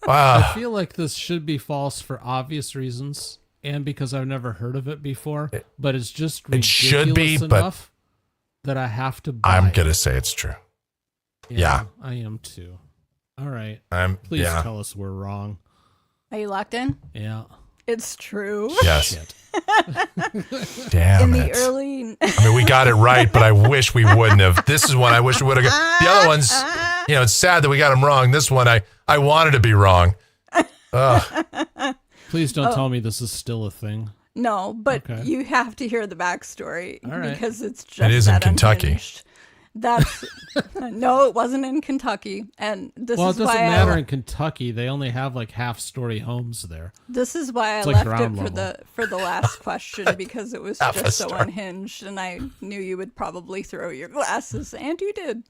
Wow. I feel like this should be false for obvious reasons and because I've never heard of it before, but it's just ridiculous should be, enough that I have to buy I'm going to say it's true. Yeah. I am too. All right. Please Yeah. tell us we're wrong. Are you locked in? Yeah. It's true. Yes. Shit. Damn In it. the early... I mean, we got it right, but I wish we wouldn't have. This is one I wish we would have got. The other ones, it's sad that we got them wrong. This one, I wanted to be wrong. Please don't tell me this is still a thing. No, but Okay. you have to hear the backstory All right. because it's just It is in that Kentucky. unhinged. That's no, it wasn't in Kentucky, and this Well, it is doesn't why matter in Kentucky. They only have like half-story homes there. this is why I It's like left ground it level. for the last question because it was Half a just so star. unhinged, and I knew you would probably throw your glasses, and you did.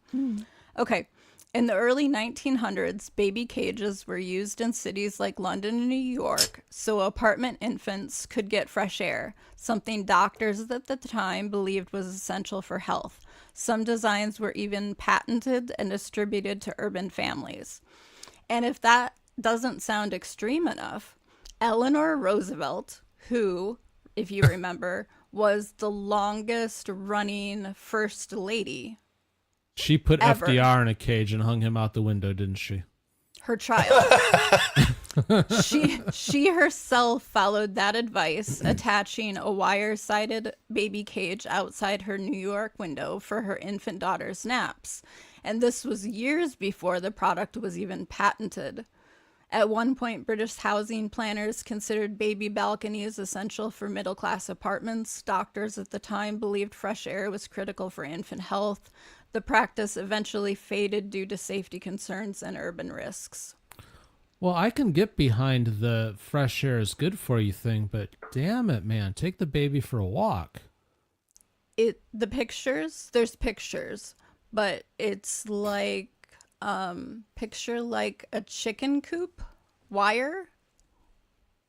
Okay. In the early 1900s, baby cages were used in cities like London and New York so apartment infants could get fresh air, something doctors at the time believed was essential for health. Some designs were even patented and distributed to urban families. And if that doesn't sound extreme enough, Eleanor Roosevelt, who, if you remember, was the longest running first lady, She put Ever. FDR in a cage and hung him out the window, didn't she? her child. She herself followed that advice, attaching a wire-sided baby cage outside her New York window for her infant daughter's naps. And this was years before the product was even patented. At one point, British housing planners considered baby balconies essential for middle-class apartments. Doctors at the time believed fresh air was critical for infant health. The practice eventually faded due to safety concerns and urban risks. Well, I can get behind the fresh air is good for you thing, but damn it, man, take the baby for a walk. There's pictures, but it's like picture like a chicken coop, wire,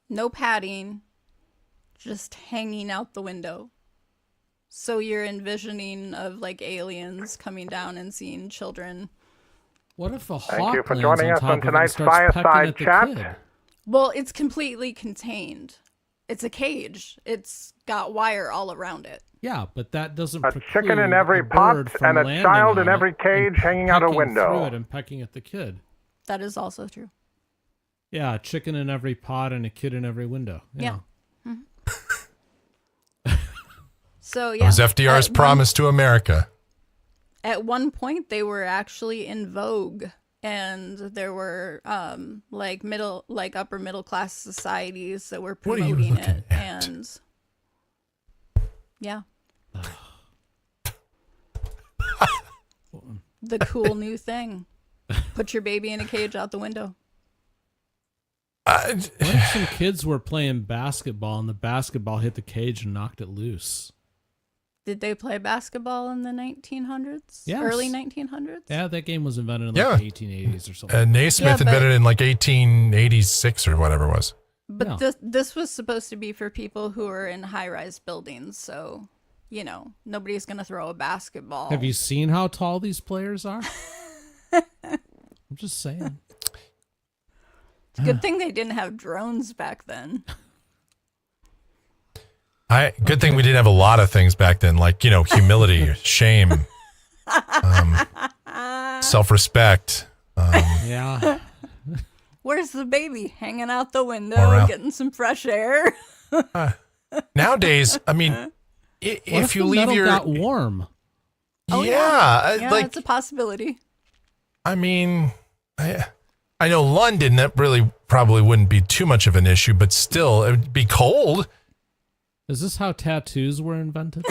no padding, just hanging out the window. So you're envisioning of like aliens coming down and seeing children. What if a hawk Thank you for lands joining on us top on of it and tonight's starts pecking Fireside at the Chat. kid? Well, it's completely contained. It's a cage. It's got wire all around it. Yeah, but that doesn't A preclude chicken in every a pot bird from and a landing child in on every it cage and hanging out a pecking window. through it and pecking at the kid. That is also true. Yeah, a chicken in every pot and a kid in every window. Yeah. So It yeah. was FDR's promise to America. At one point, they were actually in vogue, and there were upper middle class societies that were What are you promoting looking it, at? and yeah, the cool new thing: put your baby in a cage out the window. What if some kids were playing basketball and the basketball hit the cage and knocked it loose? Did they play basketball in the 1900s? Yes. Early 1900s? Yeah, that game was invented in the 1880s or something. Naismith invented it in like 1886 or whatever it was. But Yeah. this was supposed to be for people who are in high-rise buildings, so, nobody's going to throw a basketball. Have you seen how tall these players are? I'm just saying. It's a good thing they didn't have drones back then. Good thing we didn't have a lot of things back then, like, humility, shame, self-respect. Yeah. Where's the baby? Hanging out the window, Morale. getting some fresh air. Nowadays, I mean, What if you the leave metal your... got warm? Oh, yeah, Yeah, like, it's a possibility. I mean, I know London, that really probably wouldn't be too much of an issue, but still, it would be cold. Is this how tattoos were invented?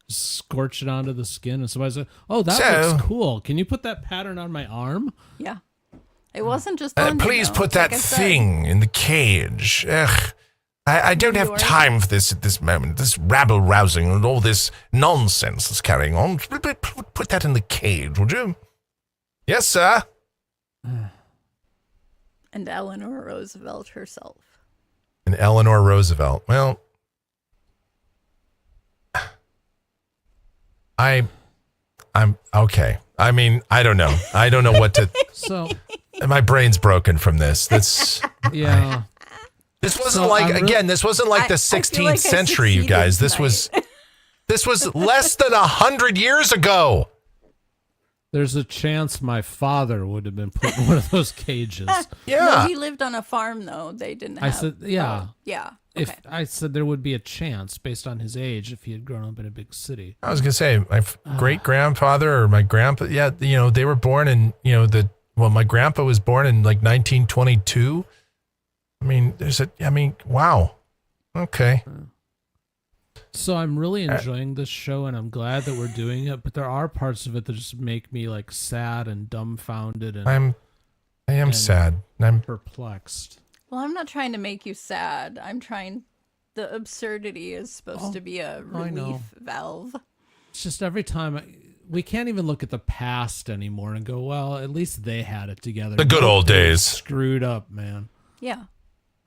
Scorch it onto the skin, and somebody said, "Oh, that looks cool. Can you put that pattern on my arm?" Yeah. It wasn't just London, Please though. put that Like I said. thing in the cage. Ugh. I don't New have York. time for this at this moment. This rabble-rousing and all this nonsense that's carrying on. Put that in the cage, would you? Yes, sir. And Eleanor Roosevelt herself. And Eleanor Roosevelt. Well, I'm okay. I mean, I don't know. I don't know what to. So, My brain's broken from this. This yeah. this wasn't So like I'm again. This wasn't like the I feel 16th like I century, you succeeded guys. tonight. This was less than 100 years ago. There's a chance my father would have been put in one of those cages. Yeah. No, he lived on a farm, though. They didn't have... I said, yeah. Oh, yeah. If Okay. I said there would be a chance based on his age if he had grown up in a big city. I was gonna say my great grandfather or my grandpa. Yeah, they were born in my grandpa was born in like 1922. I mean, wow. Okay. So I'm really enjoying this show and I'm glad that we're doing it, but there are parts of it that just make me like sad and dumbfounded and I am sad. I'm perplexed. Well, I'm not trying to make you sad. I'm trying... The absurdity is supposed to be a I know. relief valve. It's just every time we can't even look at the past anymore and go, well, at least they had it together. the good old They days. screwed up, man. Yeah.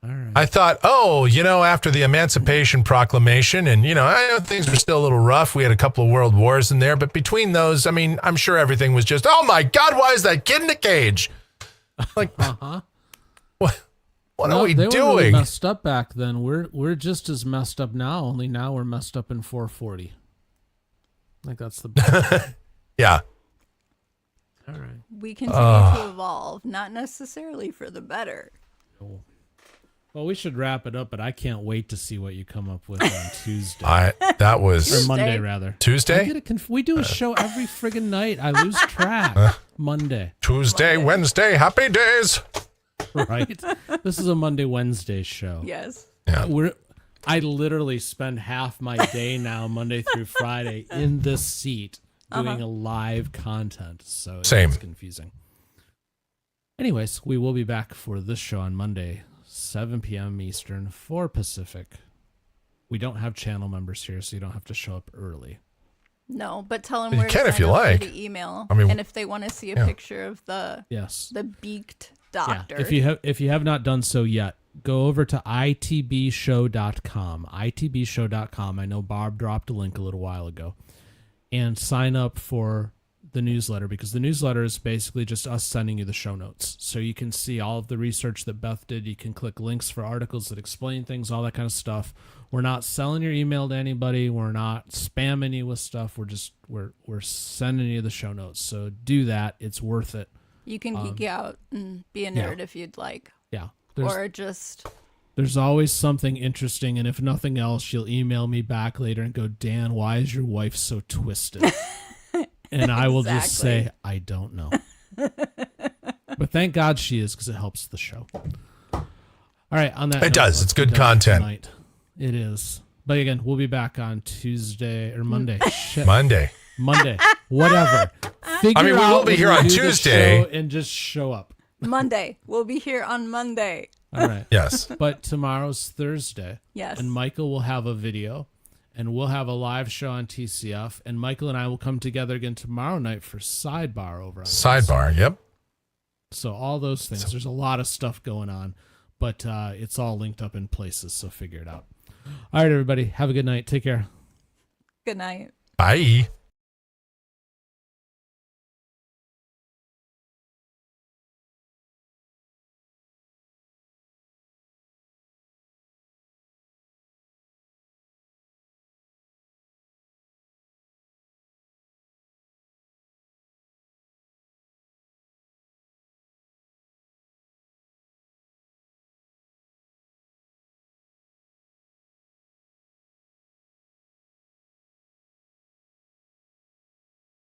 All right. I thought, after the Emancipation Proclamation, and I know things were still a little rough. We had a couple of world wars in there, but between those, I mean, I'm sure everything was just, oh my God, why is that kid in a cage? Like, what are we they were really doing? messed up back then. We're just as messed up now, only now we're messed up in 440. Like that's the Yeah. all right. We continue to evolve, not necessarily for the better. Well, we should wrap it up, but I can't wait to see what you come up with on Tuesday. That Or was Monday, rather. Tuesday? I get it we do a show every friggin' night. I lose track. Monday, Tuesday, Wednesday, happy days. right? This is a Monday, Wednesday show. Yes. Yeah. I literally spend half my day now, Monday through Friday, in this seat doing a live content. So Same. It's confusing. Anyways, we will be back for this show on Monday, 7 p.m. Eastern, 4 Pacific. We don't have channel members here, so you don't have to show up early. No, but tell them You where can to if sign you up for like. the email. I mean, and if they want to see a picture of the Yes. beaked Yeah. doctor. If you have not done so yet, go over to itbshow.com. itbshow.com. I know Bob dropped a link a little while ago. And sign up for the newsletter, because the newsletter is basically just us sending you the show notes. So you can see all of the research that Beth did. You can click links for articles that explain things, all that kind of stuff. We're not selling your email to anybody. We're not spamming you with stuff. We're sending you the show notes. So do that. It's worth it. you can geek out and be a nerd if you'd like. Yeah. Or just... There's always something interesting, and if nothing else, you'll email me back later and go, Dan, why is your wife so twisted? And I will just Exactly. say, I don't know. But thank God she is, because it helps the show. All right, on that It note, does. let's It's be good done for content. tonight. It is. But again, we'll be back on Tuesday or Monday. Shit. Monday. Monday. Whatever. Figure I mean, we will out be when here on do the Tuesday. show and just show up. Monday. We'll be here on Monday. All right. Yes. But tomorrow's Thursday. Yes. And Michael will have a video. And we'll have a live show on TCF. And Michael and I will come together again tomorrow night for Sidebar over on Sidebar. Yep. So all those things. There's a lot of stuff going on. But it's all linked up in places, so figure it out. All right, everybody. Have a good night. Take care. Good night. Bye.